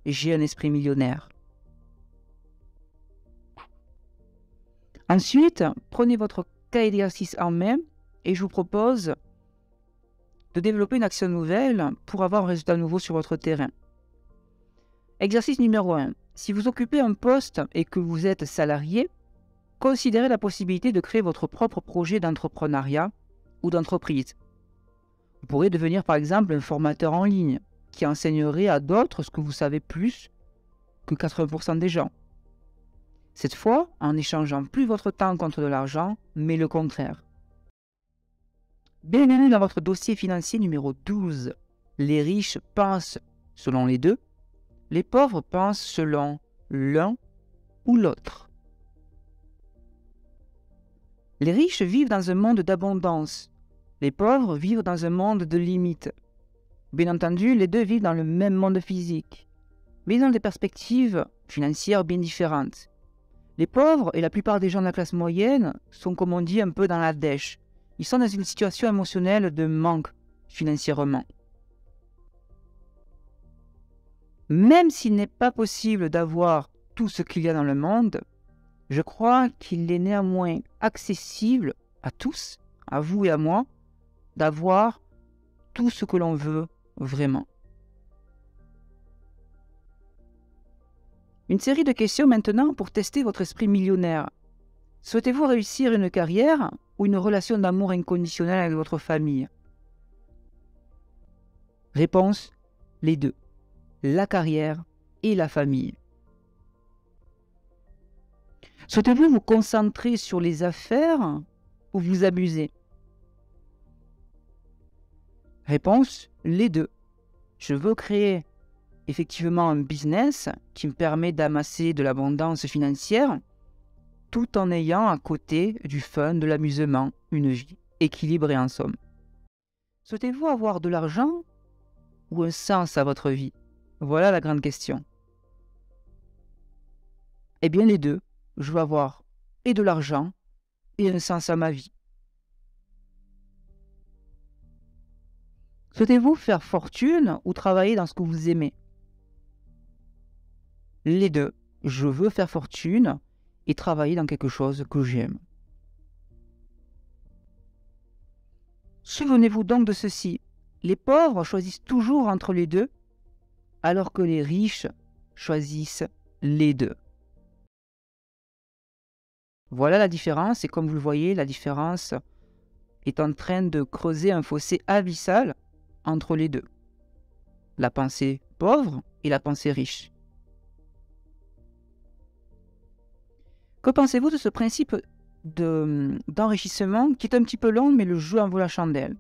j'ai un esprit millionnaire. Ensuite, prenez votre cahier d'exercice en main et je vous propose de développer une action nouvelle pour avoir un résultat nouveau sur votre terrain. Exercice numéro 1. Si vous occupez un poste et que vous êtes salarié, considérez la possibilité de créer votre propre projet d'entrepreneuriat ou d'entreprise. Vous pourrez devenir par exemple un formateur en ligne qui enseignerait à d'autres ce que vous savez plus que 80% des gens. Cette fois, en n'échangeant plus votre temps contre de l'argent, mais le contraire. Bienvenue dans votre dossier financier numéro 12. Les riches pensent selon les deux, les pauvres pensent selon l'un ou l'autre. Les riches vivent dans un monde d'abondance. Les pauvres vivent dans un monde de limites. Bien entendu, les deux vivent dans le même monde physique, mais ils ont des perspectives financières bien différentes. Les pauvres et la plupart des gens de la classe moyenne sont, comme on dit, un peu dans la dèche. Ils sont dans une situation émotionnelle de manque financièrement. Même s'il n'est pas possible d'avoir tout ce qu'il y a dans le monde, je crois qu'il est néanmoins accessible à tous, à vous et à moi, d'avoir tout ce que l'on veut vraiment. Une série de questions maintenant pour tester votre esprit millionnaire. Souhaitez-vous réussir une carrière ou une relation d'amour inconditionnel avec votre famille? Réponse, les deux. La carrière et la famille. Souhaitez-vous vous concentrer sur les affaires ou vous amuser? Réponse, les deux. Je veux créer effectivement un business qui me permet d'amasser de l'abondance financière tout en ayant à côté du fun, de l'amusement, une vie équilibrée en somme. Souhaitez-vous avoir de l'argent ou un sens à votre vie? Voilà la grande question. Eh bien les deux, je veux avoir et de l'argent et un sens à ma vie. Souhaitez-vous faire fortune ou travailler dans ce que vous aimez? Les deux, je veux faire fortune et travailler dans quelque chose que j'aime. Souvenez-vous donc de ceci, les pauvres choisissent toujours entre les deux, alors que les riches choisissent les deux. Voilà la différence, et comme vous le voyez, la différence est en train de creuser un fossé abyssal entre les deux. La pensée pauvre et la pensée riche. Que pensez-vous de ce principe d'enrichissement qui est un petit peu long, mais le jeu en vaut la chandelle?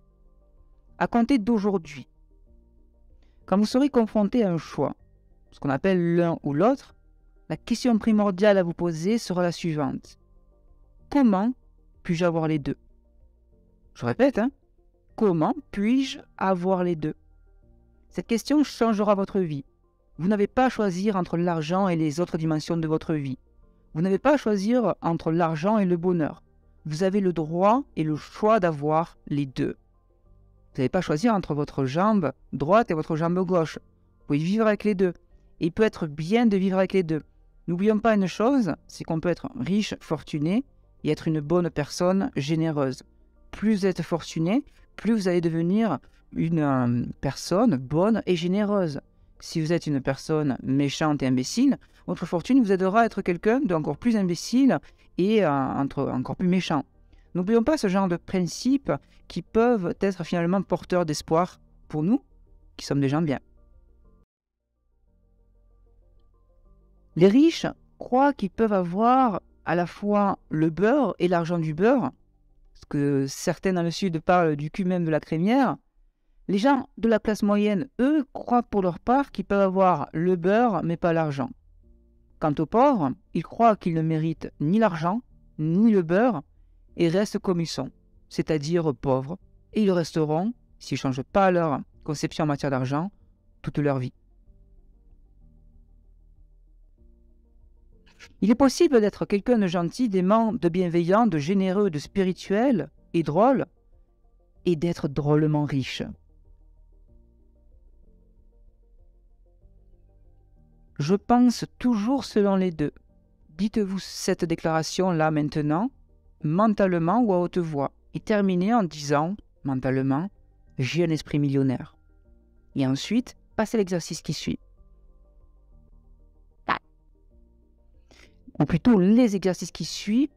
À compter d'aujourd'hui, quand vous serez confronté à un choix, ce qu'on appelle l'un ou l'autre, la question primordiale à vous poser sera la suivante. Comment puis-je avoir les deux? Je répète, comment puis-je avoir les deux? Cette question changera votre vie. Vous n'avez pas à choisir entre l'argent et les autres dimensions de votre vie. Vous n'avez pas à choisir entre l'argent et le bonheur. Vous avez le droit et le choix d'avoir les deux. Vous n'avez pas à choisir entre votre jambe droite et votre jambe gauche. Vous pouvez vivre avec les deux. Et il peut être bien de vivre avec les deux. N'oublions pas une chose, c'est qu'on peut être riche, fortuné, et être une bonne personne généreuse. Plus vous êtes fortuné, plus vous allez devenir une personne bonne et généreuse. Si vous êtes une personne méchante et imbécile, votre fortune vous aidera à être quelqu'un d'encore plus imbécile et encore plus méchant. N'oublions pas ce genre de principes qui peuvent être finalement porteurs d'espoir pour nous, qui sommes des gens bien. Les riches croient qu'ils peuvent avoir à la fois le beurre et l'argent du beurre, parce que certains dans le sud parlent du cul même de la crémière. Les gens de la classe moyenne, eux, croient pour leur part qu'ils peuvent avoir le beurre mais pas l'argent. Quant aux pauvres, ils croient qu'ils ne méritent ni l'argent, ni le beurre, et restent comme ils sont, c'est-à-dire pauvres, et ils resteront, s'ils ne changent pas leur conception en matière d'argent, toute leur vie. Il est possible d'être quelqu'un de gentil, d'aimant, de bienveillant, de généreux, de spirituel et drôle, et d'être drôlement riche. Je pense toujours selon les deux. Dites-vous cette déclaration-là maintenant, mentalement ou à haute voix, et terminez en disant, mentalement, j'ai un esprit millionnaire. Et ensuite, passez l'exercice qui suit. Ou plutôt les exercices qui suivent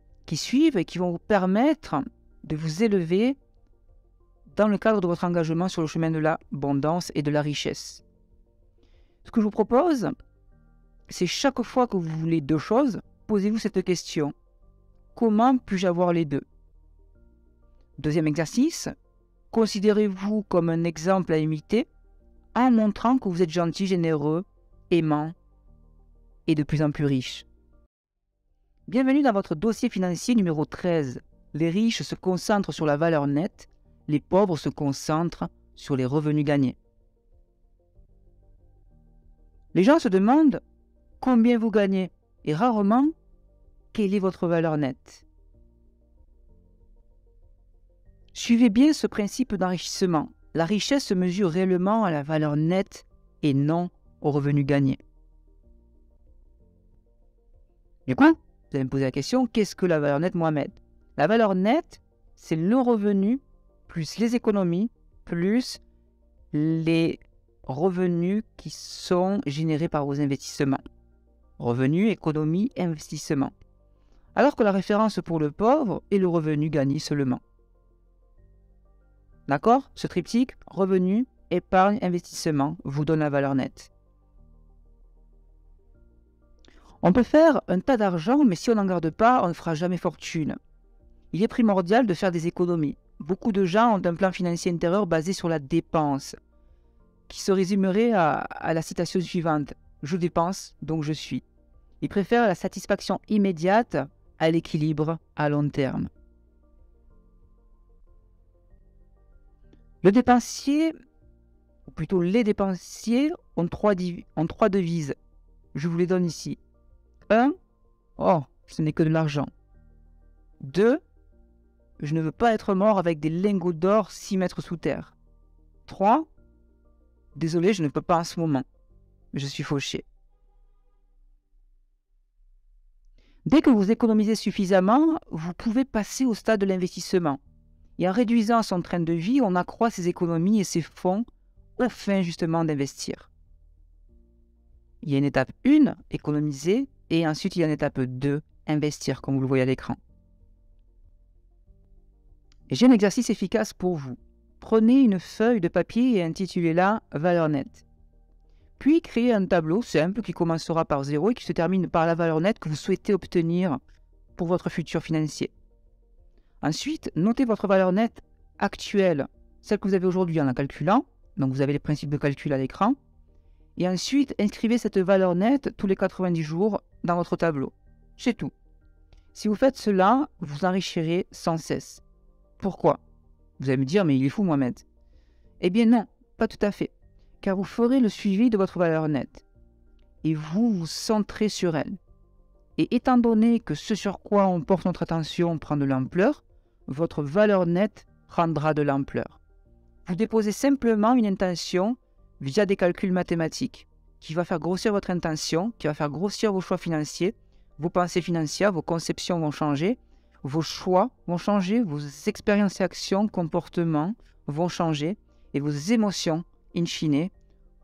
et qui vont vous permettre de vous élever dans le cadre de votre engagement sur le chemin de l'abondance et de la richesse. Ce que je vous propose, c'est chaque fois que vous voulez deux choses, posez-vous cette question. Comment puis-je avoir les deux? Deuxième exercice, considérez-vous comme un exemple à imiter en montrant que vous êtes gentil, généreux, aimant et de plus en plus riche. Bienvenue dans votre dossier financier numéro 13. Les riches se concentrent sur la valeur nette, les pauvres se concentrent sur les revenus gagnés. Les gens se demandent combien vous gagnez et rarement quelle est votre valeur nette. Suivez bien ce principe d'enrichissement. La richesse se mesure réellement à la valeur nette et non au revenu gagné. Et quoi? Vous allez me poser la question, qu'est-ce que la valeur nette, Mohamed? La valeur nette, c'est le revenu plus les économies plus les revenus qui sont générés par vos investissements. Revenus, économies, investissements. Alors que la référence pour le pauvre est le revenu gagné seulement. D'accord? Ce triptyque, revenu, épargne, investissement, vous donne la valeur nette. On peut faire un tas d'argent, mais si on n'en garde pas, on ne fera jamais fortune. Il est primordial de faire des économies. Beaucoup de gens ont un plan financier intérieur basé sur la dépense, qui se résumerait à la citation suivante. Je dépense, donc je suis. Ils préfèrent la satisfaction immédiate à l'équilibre à long terme. Le dépensier, ou plutôt les dépensiers, ont trois devises. Je vous les donne ici. 1. Oh, ce n'est que de l'argent. 2. Je ne veux pas être mort avec des lingots d'or 6 mètres sous terre. 3. Désolé, je ne peux pas en ce moment. Je suis fauché. Dès que vous économisez suffisamment, vous pouvez passer au stade de l'investissement. Et en réduisant son train de vie, on accroît ses économies et ses fonds aux fins justement d'investir. Il y a une étape 1, économiser, et ensuite il y a une étape 2, investir, comme vous le voyez à l'écran. Et j'ai un exercice efficace pour vous. Prenez une feuille de papier et intitulez-la « Valeur nette ». Puis créez un tableau simple qui commencera par 0 et qui se termine par la valeur nette que vous souhaitez obtenir pour votre futur financier. Ensuite, notez votre valeur nette actuelle, celle que vous avez aujourd'hui en la calculant. Donc vous avez les principes de calcul à l'écran. Et ensuite, inscrivez cette valeur nette tous les 90 jours dans votre tableau. C'est tout. Si vous faites cela, vous enrichirez sans cesse. Pourquoi? Vous allez me dire, mais il est fou, Mohamed. Eh bien non, pas tout à fait. Car vous ferez le suivi de votre valeur nette. Et vous vous centrez sur elle. Et étant donné que ce sur quoi on porte notre attention prend de l'ampleur, votre valeur nette prendra de l'ampleur. Vous déposez simplement une intention via des calculs mathématiques qui va faire grossir votre intention, qui va faire grossir vos choix financiers, vos pensées financières, vos conceptions vont changer, vos choix vont changer, vos expériences et actions, comportements vont changer et vos émotions, in fine,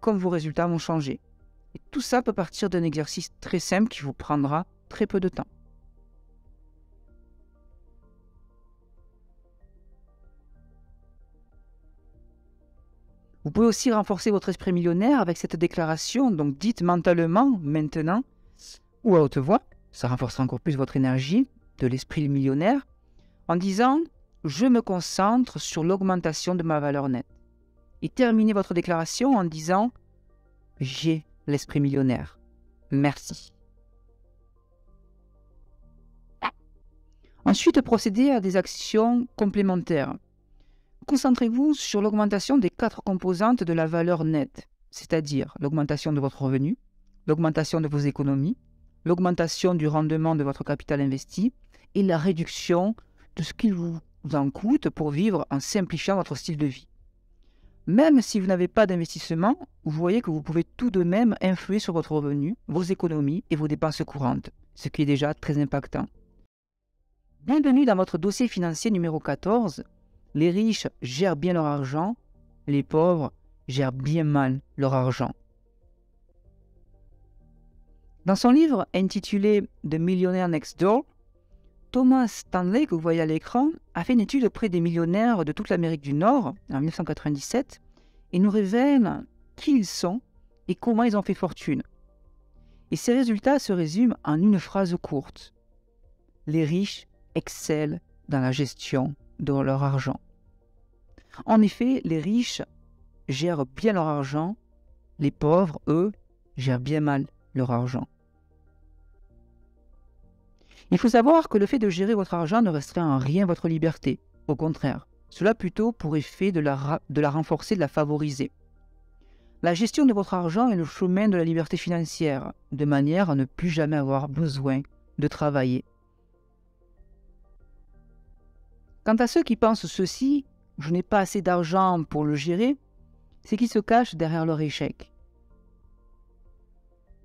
comme vos résultats vont changer. Et tout ça peut partir d'un exercice très simple qui vous prendra très peu de temps. Vous pouvez aussi renforcer votre esprit millionnaire avec cette déclaration, donc dites mentalement, maintenant, ou à haute voix, ça renforcera encore plus votre énergie de l'esprit millionnaire, en disant « Je me concentre sur l'augmentation de ma valeur nette ». Et terminez votre déclaration en disant « J'ai l'esprit millionnaire. Merci ». Ensuite, procédez à des actions complémentaires. Concentrez-vous sur l'augmentation des 4 composantes de la valeur nette, c'est-à-dire l'augmentation de votre revenu, l'augmentation de vos économies, l'augmentation du rendement de votre capital investi et la réduction de ce qu'il vous en coûte pour vivre en simplifiant votre style de vie. Même si vous n'avez pas d'investissement, vous voyez que vous pouvez tout de même influer sur votre revenu, vos économies et vos dépenses courantes, ce qui est déjà très impactant. Bienvenue dans votre dossier financier numéro 14. Les riches gèrent bien leur argent, les pauvres gèrent bien mal leur argent. Dans son livre intitulé « The Millionaire Next Door », Thomas Stanley, que vous voyez à l'écran, a fait une étude auprès des millionnaires de toute l'Amérique du Nord en 1997 et nous révèle qui ils sont et comment ils ont fait fortune. Et ces résultats se résument en une phrase courte. Les riches excellent dans la gestion de leur argent. En effet, les riches gèrent bien leur argent, les pauvres, eux, gèrent bien mal leur argent. Il faut savoir que le fait de gérer votre argent ne restreint en rien votre liberté. Au contraire, cela a plutôt pour effet de la renforcer, de la favoriser. La gestion de votre argent est le chemin de la liberté financière, de manière à ne plus jamais avoir besoin de travailler. Quant à ceux qui pensent ceci, je n'ai pas assez d'argent pour le gérer, c'est qu'ils se cachent derrière leur échec.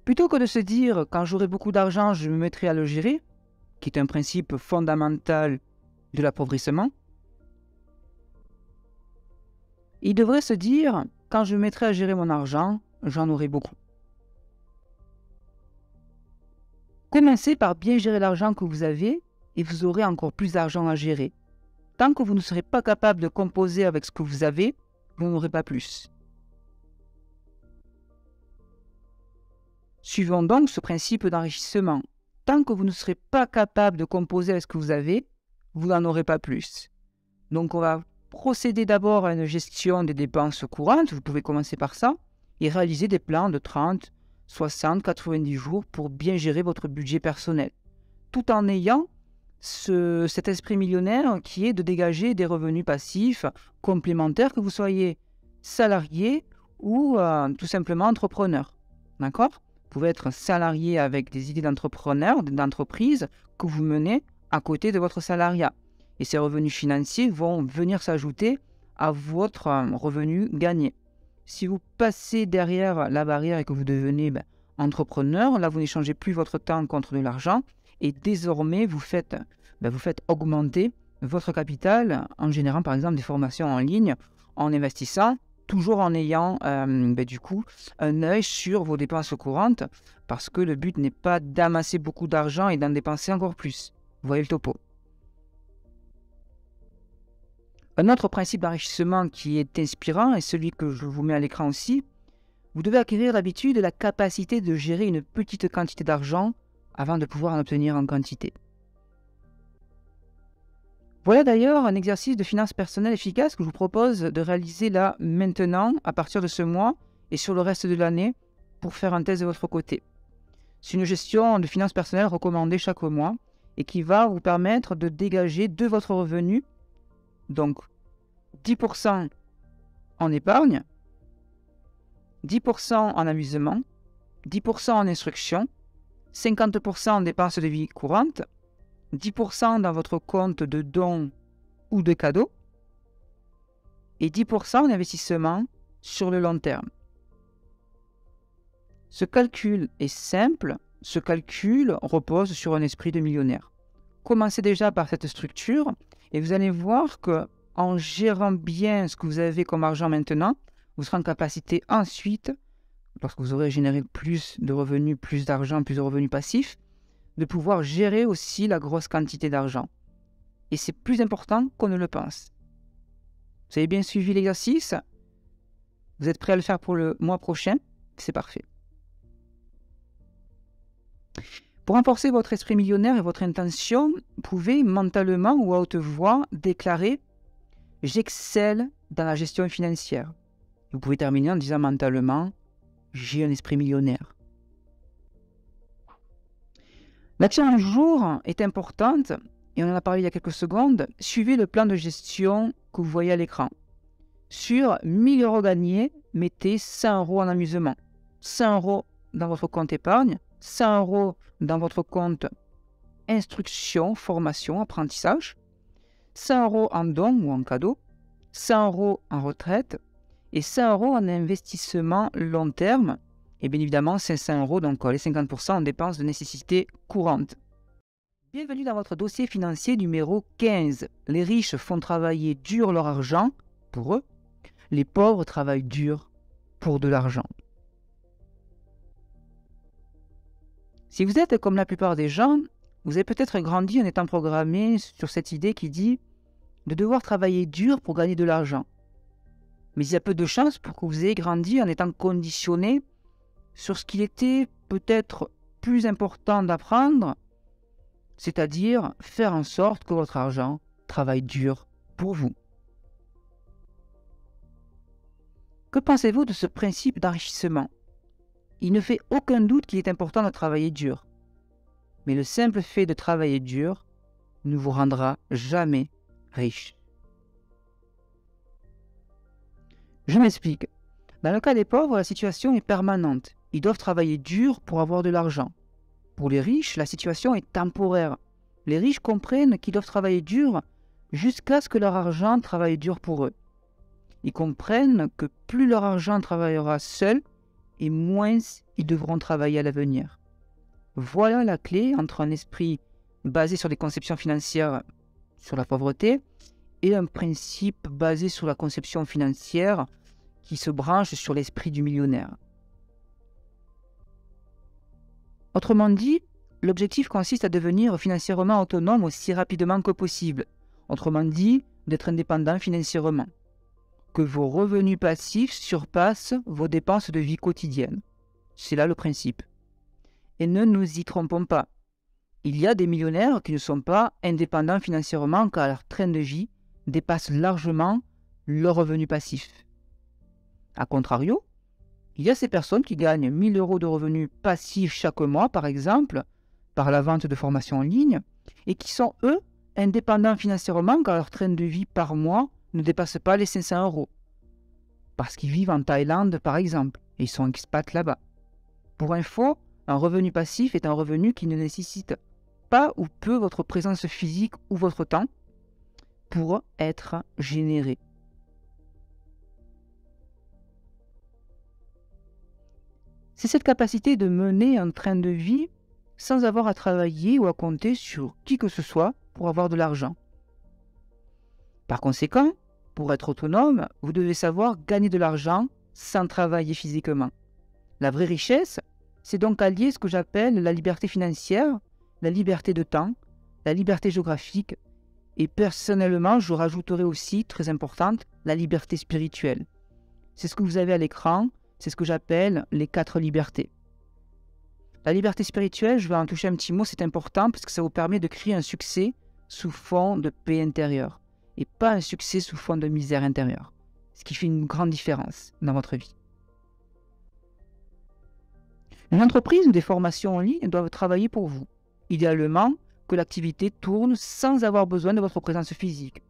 Plutôt que de se dire « quand j'aurai beaucoup d'argent, je me mettrai à le gérer », qui est un principe fondamental de l'appauvrissement, il devrait se dire « quand je me mettrai à gérer mon argent, j'en aurai beaucoup ». Commencez par bien gérer l'argent que vous avez et vous aurez encore plus d'argent à gérer. Tant que vous ne serez pas capable de composer avec ce que vous avez, vous n'aurez pas plus. Suivons donc ce principe d'enrichissement. Tant que vous ne serez pas capable de composer avec ce que vous avez, vous n'en aurez pas plus. Donc on va procéder d'abord à une gestion des dépenses courantes, vous pouvez commencer par ça, et réaliser des plans de 30, 60, 90 jours pour bien gérer votre budget personnel, tout en ayant cet esprit millionnaire qui est de dégager des revenus passifs complémentaires, que vous soyez salarié ou tout simplement entrepreneur. D'accord ? Vous pouvez être salarié avec des idées d'entrepreneur, d'entreprise que vous menez à côté de votre salariat. Et ces revenus financiers vont venir s'ajouter à votre revenu gagné. Si vous passez derrière la barrière et que vous devenez entrepreneur, là vous n'échangez plus votre temps contre de l'argent et désormais vous faites augmenter votre capital en générant par exemple des formations en ligne, en investissant, toujours en ayant du coup un œil sur vos dépenses courantes, parce que le but n'est pas d'amasser beaucoup d'argent et d'en dépenser encore plus. Vous voyez le topo. Un autre principe d'enrichissement qui est inspirant est celui que je vous mets à l'écran aussi. Vous devez acquérir l'habitude et la capacité de gérer une petite quantité d'argent avant de pouvoir en obtenir en quantité. Voilà d'ailleurs un exercice de finances personnelles efficace que je vous propose de réaliser là, maintenant, à partir de ce mois et sur le reste de l'année, pour faire un test de votre côté. C'est une gestion de finances personnelles recommandée chaque mois et qui va vous permettre de dégager de votre revenu, donc 10% en épargne, 10% en amusement, 10% en instruction, 50% en dépenses de vie courante, 10% dans votre compte de dons ou de cadeaux et 10% en investissement sur le long terme. Ce calcul est simple, ce calcul repose sur un esprit de millionnaire. Commencez déjà par cette structure et vous allez voir que en gérant bien ce que vous avez comme argent maintenant, vous serez en capacité ensuite, lorsque vous aurez généré plus de revenus, plus d'argent, plus de revenus passifs, de pouvoir gérer aussi la grosse quantité d'argent. Et c'est plus important qu'on ne le pense. Vous avez bien suivi l'exercice? Vous êtes prêt à le faire pour le mois prochain? C'est parfait. Pour renforcer votre esprit millionnaire et votre intention, vous pouvez mentalement ou à haute voix déclarer « J'excelle dans la gestion financière ». Vous pouvez terminer en disant mentalement « J'ai un esprit millionnaire ». L'action un jour est importante, et on en a parlé il y a quelques secondes. Suivez le plan de gestion que vous voyez à l'écran. Sur 1000 € gagnés, mettez 100 € en amusement, 100 € dans votre compte épargne, 100 € dans votre compte instruction, formation, apprentissage, 100 € en dons ou en cadeaux, 100 € en retraite et 100 € en investissement long terme. Et bien évidemment 500 €, donc les 50% en dépenses de nécessité courante. Bienvenue dans votre dossier financier numéro 15. Les riches font travailler dur leur argent, pour eux. Les pauvres travaillent dur pour de l'argent. Si vous êtes comme la plupart des gens, vous avez peut-être grandi en étant programmé sur cette idée qui dit de devoir travailler dur pour gagner de l'argent. Mais il y a peu de chances pour que vous ayez grandi en étant conditionné sur ce qu'il était peut-être plus important d'apprendre, c'est-à-dire faire en sorte que votre argent travaille dur pour vous. Que pensez-vous de ce principe d'enrichissement? Il ne fait aucun doute qu'il est important de travailler dur. Mais le simple fait de travailler dur ne vous rendra jamais riche. Je m'explique. Dans le cas des pauvres, la situation est permanente. Ils doivent travailler dur pour avoir de l'argent. Pour les riches, la situation est temporaire. Les riches comprennent qu'ils doivent travailler dur jusqu'à ce que leur argent travaille dur pour eux. Ils comprennent que plus leur argent travaillera seul, et moins ils devront travailler à l'avenir. Voilà la clé entre un esprit basé sur des conceptions financières sur la pauvreté et un principe basé sur la conception financière qui se branche sur l'esprit du millionnaire. Autrement dit, l'objectif consiste à devenir financièrement autonome aussi rapidement que possible. Autrement dit, d'être indépendant financièrement. Que vos revenus passifs surpassent vos dépenses de vie quotidienne. C'est là le principe. Et ne nous y trompons pas. Il y a des millionnaires qui ne sont pas indépendants financièrement car leur train de vie dépasse largement leurs revenus passifs. A contrario, il y a ces personnes qui gagnent 1 000 € de revenus passifs chaque mois, par exemple, par la vente de formations en ligne, et qui sont, eux, indépendants financièrement car leur train de vie par mois ne dépasse pas les 500 €. Parce qu'ils vivent en Thaïlande, par exemple, et ils sont expats là-bas. Pour info, un revenu passif est un revenu qui ne nécessite pas ou peu votre présence physique ou votre temps pour être généré. C'est cette capacité de mener un train de vie sans avoir à travailler ou à compter sur qui que ce soit pour avoir de l'argent. Par conséquent, pour être autonome, vous devez savoir gagner de l'argent sans travailler physiquement. La vraie richesse, c'est donc allier ce que j'appelle la liberté financière, la liberté de temps, la liberté géographique, et personnellement, je rajouterai aussi, très importante, la liberté spirituelle. C'est ce que vous avez à l'écran, c'est ce que j'appelle les 4 libertés. La liberté spirituelle, je vais en toucher un petit mot, c'est important parce que ça vous permet de créer un succès sous fond de paix intérieure et pas un succès sous fond de misère intérieure, ce qui fait une grande différence dans votre vie. Une entreprise ou des formations en ligne doivent travailler pour vous. Idéalement, que l'activité tourne sans avoir besoin de votre présence physique.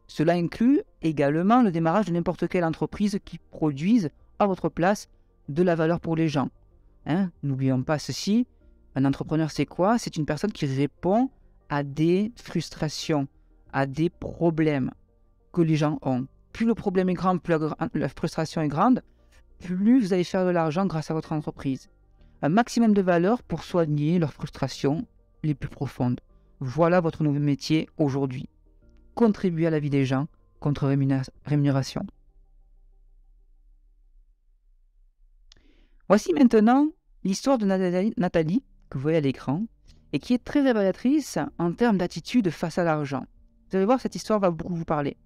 Cela inclut également le démarrage de n'importe quelle entreprise qui produise à votre place de la valeur pour les gens. N'oublions pas ceci, un entrepreneur c'est quoi? C'est une personne qui répond à des frustrations, à des problèmes que les gens ont. Plus le problème est grand, plus la frustration est grande, plus vous allez faire de l'argent grâce à votre entreprise. Un maximum de valeur pour soigner leurs frustrations les plus profondes. Voilà votre nouveau métier aujourd'hui. Contribuer à la vie des gens contre rémunération. Voici maintenant l'histoire de Nathalie, que vous voyez à l'écran, et qui est très révélatrice en termes d'attitude face à l'argent. Vous allez voir, cette histoire va beaucoup vous parler.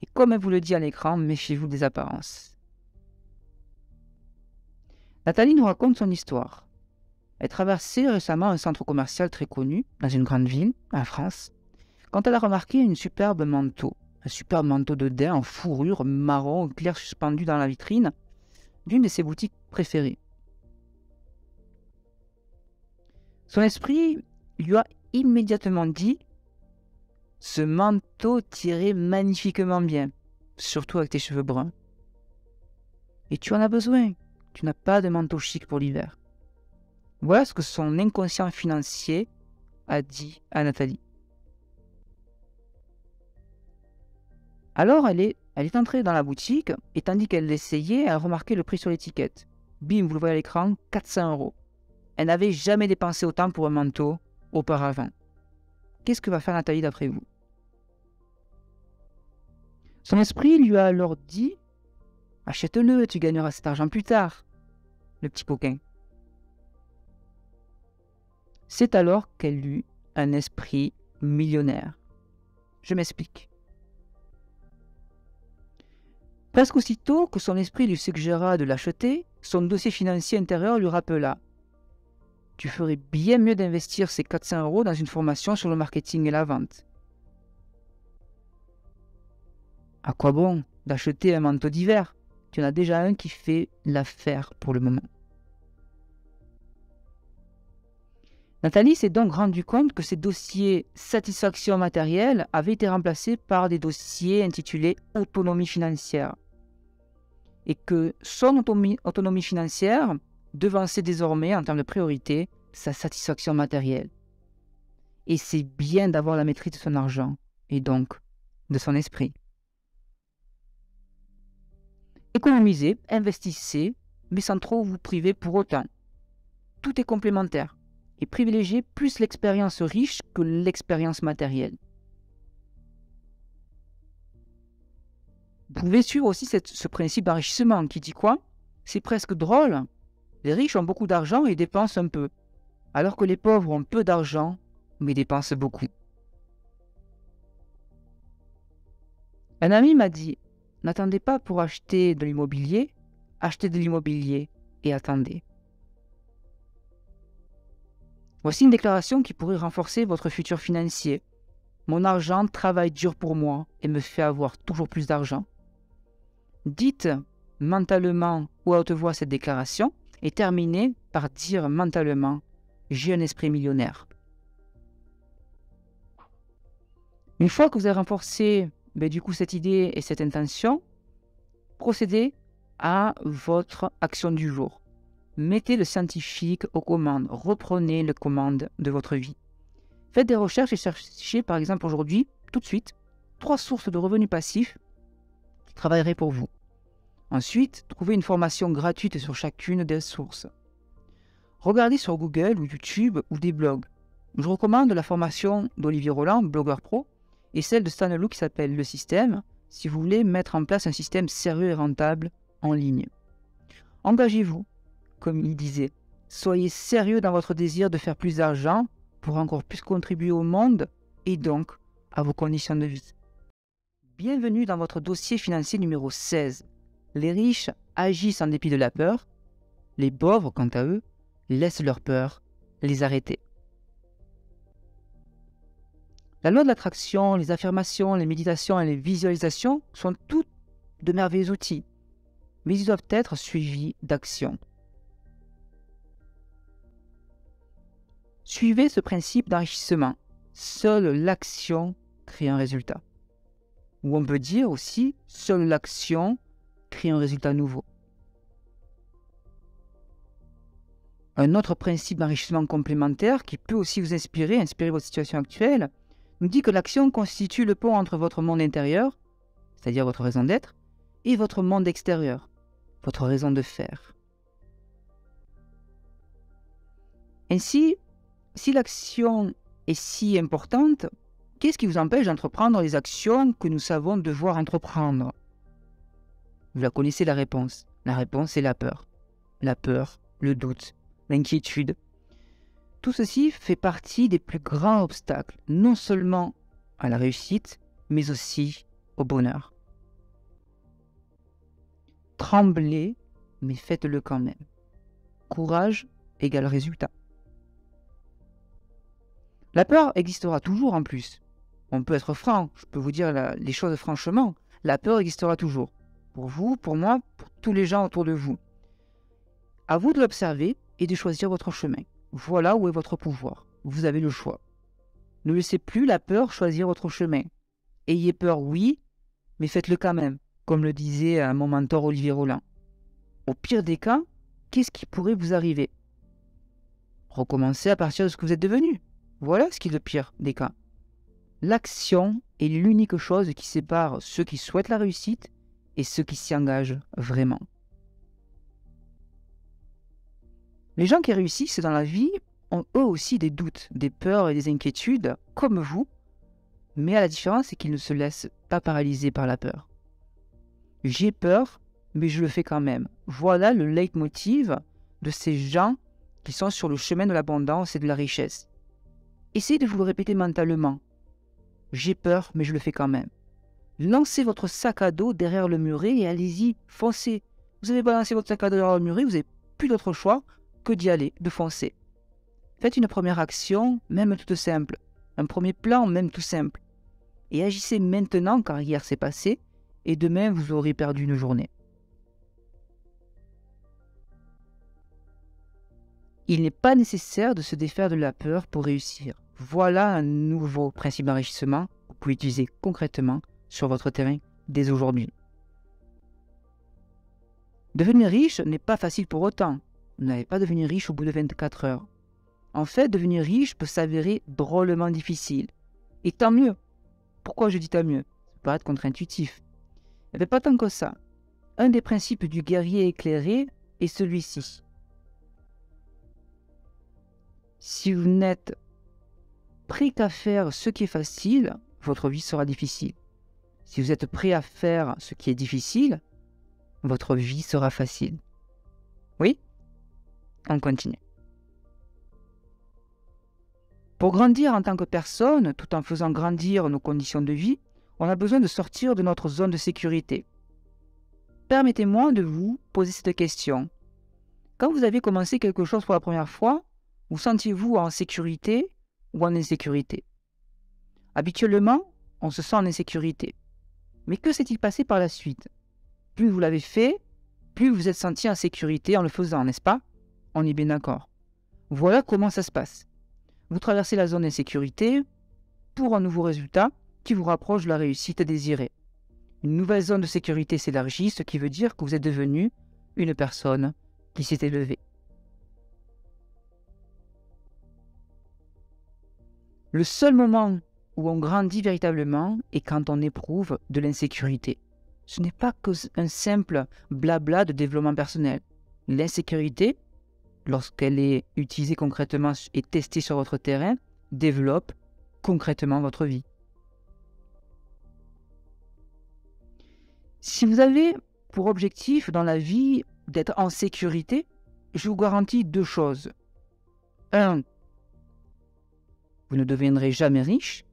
Et comme elle vous le dit à l'écran, méfiez-vous des apparences. Nathalie nous raconte son histoire. Elle traversait récemment un centre commercial très connu, dans une grande ville, en France, quand elle a remarqué un superbe manteau de daim en fourrure marron clair suspendu dans la vitrine d'une de ses boutiques préférées. Son esprit lui a immédiatement dit « Ce manteau t'irait magnifiquement bien, surtout avec tes cheveux bruns. Et tu en as besoin, tu n'as pas de manteau chic pour l'hiver. » Voilà ce que son inconscient financier a dit à Nathalie. Alors elle est entrée dans la boutique et tandis qu'elle l'essayait, elle a remarqué le prix sur l'étiquette. Bim, vous le voyez à l'écran, 400 €. Elle n'avait jamais dépensé autant pour un manteau auparavant. Qu'est-ce que va faire Nathalie d'après vous? Son esprit lui a alors dit « Achète-le, tu gagneras cet argent plus tard, le petit coquin. » C'est alors qu'elle eut un esprit millionnaire. Je m'explique. Presque aussitôt que son esprit lui suggéra de l'acheter, son dossier financier intérieur lui rappela tu ferais bien mieux d'investir ces 400 € dans une formation sur le marketing et la vente. À quoi bon d'acheter un manteau d'hiver? Tu en as déjà un qui fait l'affaire pour le moment. Nathalie s'est donc rendu compte que ces dossiers satisfaction matérielle avaient été remplacés par des dossiers intitulés autonomie financière. Et que son autonomie financière devançait désormais, en termes de priorité, sa satisfaction matérielle. Et c'est bien d'avoir la maîtrise de son argent, et donc de son esprit. Économisez, investissez, mais sans trop vous priver pour autant. Tout est complémentaire, et privilégiez plus l'expérience riche que l'expérience matérielle. Vous pouvez suivre aussi ce principe d'enrichissement qui dit quoi? C'est presque drôle. Les riches ont beaucoup d'argent et dépensent un peu, alors que les pauvres ont peu d'argent mais dépensent beaucoup. Un ami m'a dit, n'attendez pas pour acheter de l'immobilier, achetez de l'immobilier et attendez. Voici une déclaration qui pourrait renforcer votre futur financier. Mon argent travaille dur pour moi et me fait avoir toujours plus d'argent. Dites mentalement ou à haute voix cette déclaration et terminez par dire mentalement « J'ai un esprit millionnaire ». Une fois que vous avez renforcé cette idée et cette intention, procédez à votre action du jour. Mettez le scientifique aux commandes, reprenez les commandes de votre vie. Faites des recherches et cherchez par exemple aujourd'hui, tout de suite, 3 sources de revenus passifs qui travailleraient pour vous. Ensuite, trouvez une formation gratuite sur chacune des sources. Regardez sur Google ou YouTube ou des blogs. Je recommande la formation d'Olivier Roland, blogueur pro, et celle de Stan Leloup qui s'appelle Le Système, si vous voulez mettre en place un système sérieux et rentable en ligne. Engagez-vous, comme il disait. Soyez sérieux dans votre désir de faire plus d'argent pour encore plus contribuer au monde et donc à vos conditions de vie. Bienvenue dans votre dossier financier numéro 16. Les riches agissent en dépit de la peur. Les pauvres, quant à eux, laissent leur peur les arrêter. La loi de l'attraction, les affirmations, les méditations et les visualisations sont toutes de merveilleux outils, mais ils doivent être suivis d'action. Suivez ce principe d'enrichissement. Seule l'action crée un résultat. Ou on peut dire aussi, seule l'action crée un résultat nouveau. Un autre principe d'enrichissement complémentaire qui peut aussi vous inspirer votre situation actuelle, nous dit que l'action constitue le pont entre votre monde intérieur, c'est-à-dire votre raison d'être, et votre monde extérieur, votre raison de faire. Ainsi, si l'action est si importante, qu'est-ce qui vous empêche d'entreprendre les actions que nous savons devoir entreprendre? Vous la connaissez la réponse. La réponse est la peur. La peur, le doute, l'inquiétude. Tout ceci fait partie des plus grands obstacles, non seulement à la réussite, mais aussi au bonheur. Tremblez, mais faites-le quand même. Courage égale résultat. La peur existera toujours en plus. On peut être franc, je peux vous dire les choses franchement. La peur existera toujours. Pour vous, pour moi, pour tous les gens autour de vous. À vous de l'observer et de choisir votre chemin. Voilà où est votre pouvoir. Vous avez le choix. Ne laissez plus la peur choisir votre chemin. Ayez peur, oui, mais faites-le quand même, comme le disait mon mentor Olivier Roland. Au pire des cas, qu'est-ce qui pourrait vous arriver? Recommencez à partir de ce que vous êtes devenu. Voilà ce qui est le pire des cas. L'action est l'unique chose qui sépare ceux qui souhaitent la réussite et ceux qui s'y engagent vraiment. Les gens qui réussissent dans la vie ont eux aussi des doutes, des peurs et des inquiétudes, comme vous, mais à la différence, c'est qu'ils ne se laissent pas paralyser par la peur. J'ai peur, mais je le fais quand même. Voilà le leitmotiv de ces gens qui sont sur le chemin de l'abondance et de la richesse. Essayez de vous le répéter mentalement. J'ai peur, mais je le fais quand même. Lancez votre sac à dos derrière le muret et allez-y, foncez. Vous avez balancé votre sac à dos derrière le muret, vous n'avez plus d'autre choix que d'y aller, de foncer. Faites une première action, même toute simple. Un premier plan, même tout simple. Et agissez maintenant car hier c'est passé et demain vous aurez perdu une journée. Il n'est pas nécessaire de se défaire de la peur pour réussir. Voilà un nouveau principe d'enrichissement que vous pouvez utiliser concrètement sur votre terrain dès aujourd'hui. Devenir riche n'est pas facile pour autant. Vous n'allez pas devenir riche au bout de 24 heures. En fait, devenir riche peut s'avérer drôlement difficile. Et tant mieux. Pourquoi je dis tant mieux? Ça peut être contre-intuitif. Mais pas tant que ça. Un des principes du guerrier éclairé est celui-ci. Si vous n'êtes prêt qu'à faire ce qui est facile, votre vie sera difficile. Si vous êtes prêt à faire ce qui est difficile, votre vie sera facile. Oui? On continue. Pour grandir en tant que personne, tout en faisant grandir nos conditions de vie, on a besoin de sortir de notre zone de sécurité. Permettez-moi de vous poser cette question. Quand vous avez commencé quelque chose pour la première fois, vous sentiez-vous en sécurité ou en insécurité? Habituellement, on se sent en insécurité. Mais que s'est-il passé par la suite? Plus vous l'avez fait, plus vous êtes senti en sécurité en le faisant, n'est-ce pas? On est bien d'accord. Voilà comment ça se passe. Vous traversez la zone d'insécurité pour un nouveau résultat qui vous rapproche de la réussite désirée. Une nouvelle zone de sécurité s'élargit, ce qui veut dire que vous êtes devenu une personne qui s'est élevée. Le seul moment où on grandit véritablement est quand on éprouve de l'insécurité. Ce n'est pas qu'un simple blabla de développement personnel. L'insécurité, lorsqu'elle est utilisée concrètement et testée sur votre terrain, développe concrètement votre vie. Si vous avez pour objectif dans la vie d'être en sécurité, je vous garantis deux choses. 1. Vous ne deviendrez jamais riche.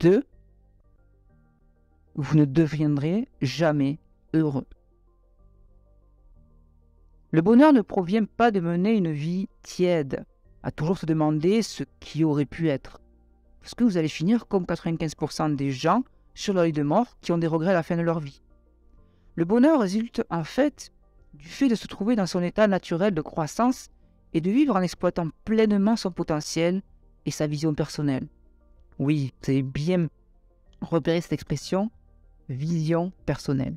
2. Vous ne deviendrez jamais heureux. Le bonheur ne provient pas de mener une vie tiède, à toujours se demander ce qui aurait pu être. Parce que vous allez finir comme 95% des gens sur leur lit de mort qui ont des regrets à la fin de leur vie. Le bonheur résulte en fait du fait de se trouver dans son état naturel de croissance et de vivre en exploitant pleinement son potentiel et sa vision personnelle. Oui, vous avez bien repéré cette expression, vision personnelle.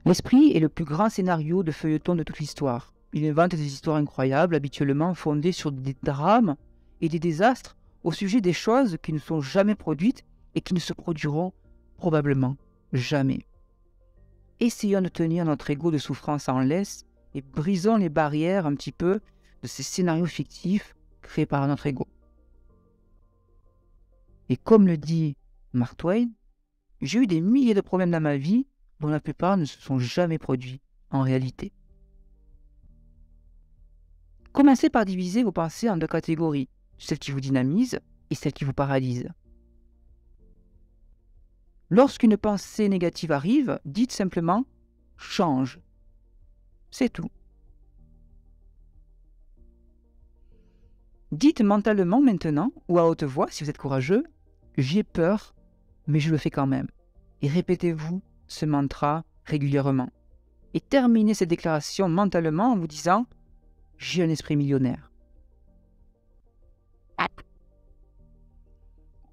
L'esprit est le plus grand scénario de feuilleton de toute l'histoire. Il invente des histoires incroyables, habituellement fondées sur des drames et des désastres au sujet des choses qui ne sont jamais produites et qui ne se produiront probablement jamais. Essayons de tenir notre ego de souffrance en laisse et brisons les barrières un petit peu de ces scénarios fictifs créés par notre ego. Et comme le dit Mark Twain, j'ai eu des milliers de problèmes dans ma vie dont la plupart ne se sont jamais produits en réalité. Commencez par diviser vos pensées en deux catégories, celles qui vous dynamisent et celles qui vous paralysent. Lorsqu'une pensée négative arrive, dites simplement « change ». C'est tout. Dites mentalement maintenant, ou à haute voix si vous êtes courageux, « j'ai peur, mais je le fais quand même ». Et répétez-vous ce mantra régulièrement. Et terminez cette déclaration mentalement en vous disant « j'ai un esprit millionnaire ».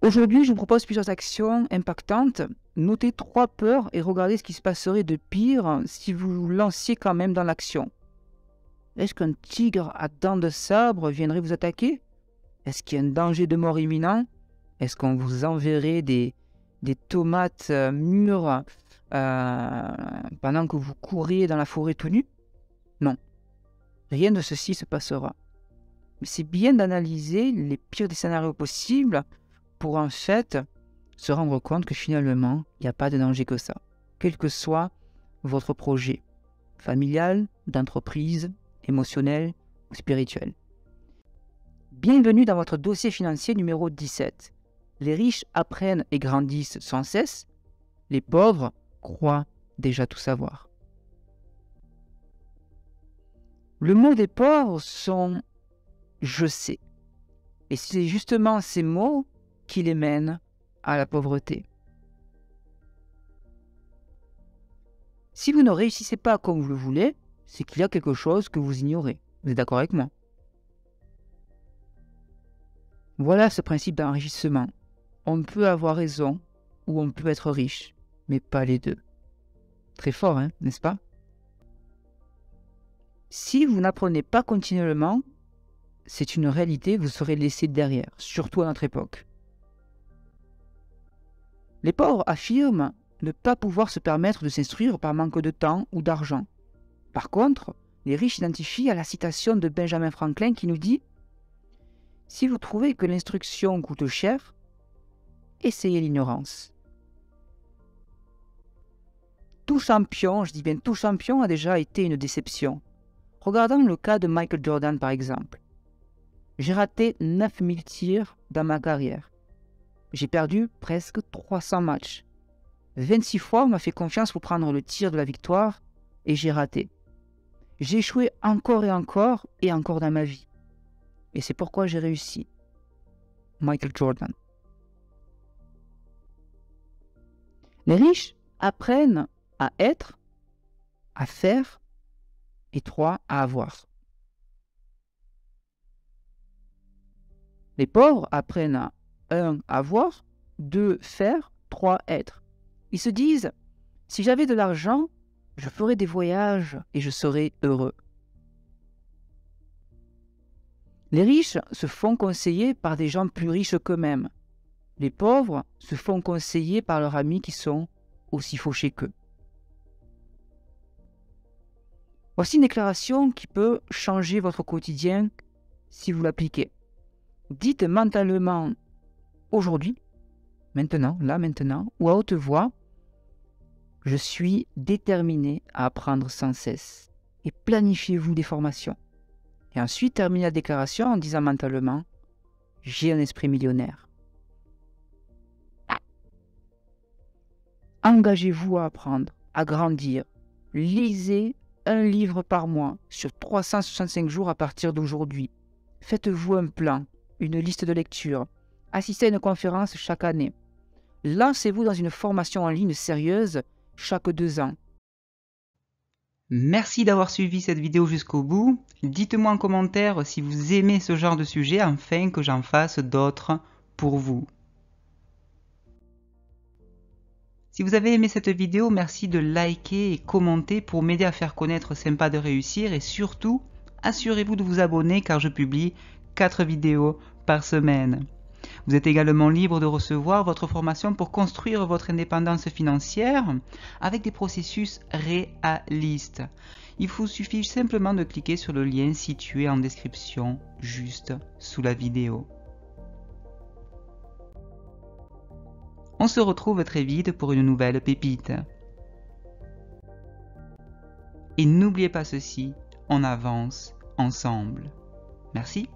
Aujourd'hui, je vous propose plusieurs actions impactantes. Notez 3 peurs et regardez ce qui se passerait de pire si vous vous lanciez quand même dans l'action. Est-ce qu'un tigre à dents de sabre viendrait vous attaquer? Est-ce qu'il y a un danger de mort imminent? Est-ce qu'on vous enverrait des tomates mûres pendant que vous courriez dans la forêt tout nu? Non. Rien de ceci se passera. Mais c'est bien d'analyser les pires des scénarios possibles pour en fait se rendre compte que finalement, il n'y a pas de danger que ça. Quel que soit votre projet, familial, d'entreprise, émotionnel ou spirituel. Bienvenue dans votre dossier financier numéro 17. Les riches apprennent et grandissent sans cesse. Les pauvres croient déjà tout savoir. Le mot des pauvres sont « je sais ». Et c'est justement ces mots qui les mènent à la pauvreté. Si vous ne réussissez pas comme vous le voulez, c'est qu'il y a quelque chose que vous ignorez. Vous êtes d'accord avec moi? Voilà ce principe d'enrichissement. On peut avoir raison ou on peut être riche, mais pas les deux. Très fort, hein, n'est-ce pas? Si vous n'apprenez pas continuellement, c'est une réalité, vous serez laissé derrière, surtout à notre époque. Les pauvres affirment ne pas pouvoir se permettre de s'instruire par manque de temps ou d'argent. Par contre, les riches s'identifient à la citation de Benjamin Franklin qui nous dit « Si vous trouvez que l'instruction coûte cher, essayez l'ignorance. » Tout champion, je dis bien tout champion, a déjà été une déception. Regardons le cas de Michael Jordan par exemple. J'ai raté 9000 tirs dans ma carrière. J'ai perdu presque 300 matchs. 26 fois, on m'a fait confiance pour prendre le tir de la victoire et j'ai raté. J'ai échoué encore et encore dans ma vie. Et c'est pourquoi j'ai réussi. Michael Jordan. Les riches apprennent à être, à faire et 3 à avoir. Les pauvres apprennent à 1 avoir, 2 faire, 3 être. Ils se disent, si j'avais de l'argent, je ferais des voyages et je serais heureux. Les riches se font conseiller par des gens plus riches qu'eux-mêmes. Les pauvres se font conseiller par leurs amis qui sont aussi fauchés qu'eux. Voici une déclaration qui peut changer votre quotidien si vous l'appliquez. Dites mentalement aujourd'hui, maintenant, là, maintenant, ou à haute voix, je suis déterminé à apprendre sans cesse. Et planifiez-vous des formations. Et ensuite, terminez la déclaration en disant mentalement, j'ai un esprit millionnaire. Engagez-vous à apprendre, à grandir. Lisez un livre par mois sur 365 jours à partir d'aujourd'hui. Faites-vous un plan, une liste de lecture. Assistez à une conférence chaque année. Lancez-vous dans une formation en ligne sérieuse chaque 2 ans. Merci d'avoir suivi cette vidéo jusqu'au bout. Dites-moi en commentaire si vous aimez ce genre de sujet afin que j'en fasse d'autres pour vous. Si vous avez aimé cette vidéo, merci de liker et commenter pour m'aider à faire connaître Sympa de réussir et surtout, assurez-vous de vous abonner car je publie 4 vidéos par semaine. Vous êtes également libre de recevoir votre formation pour construire votre indépendance financière avec des processus réalistes. Il vous suffit simplement de cliquer sur le lien situé en description juste sous la vidéo. On se retrouve très vite pour une nouvelle pépite. Et n'oubliez pas ceci, on avance ensemble. Merci.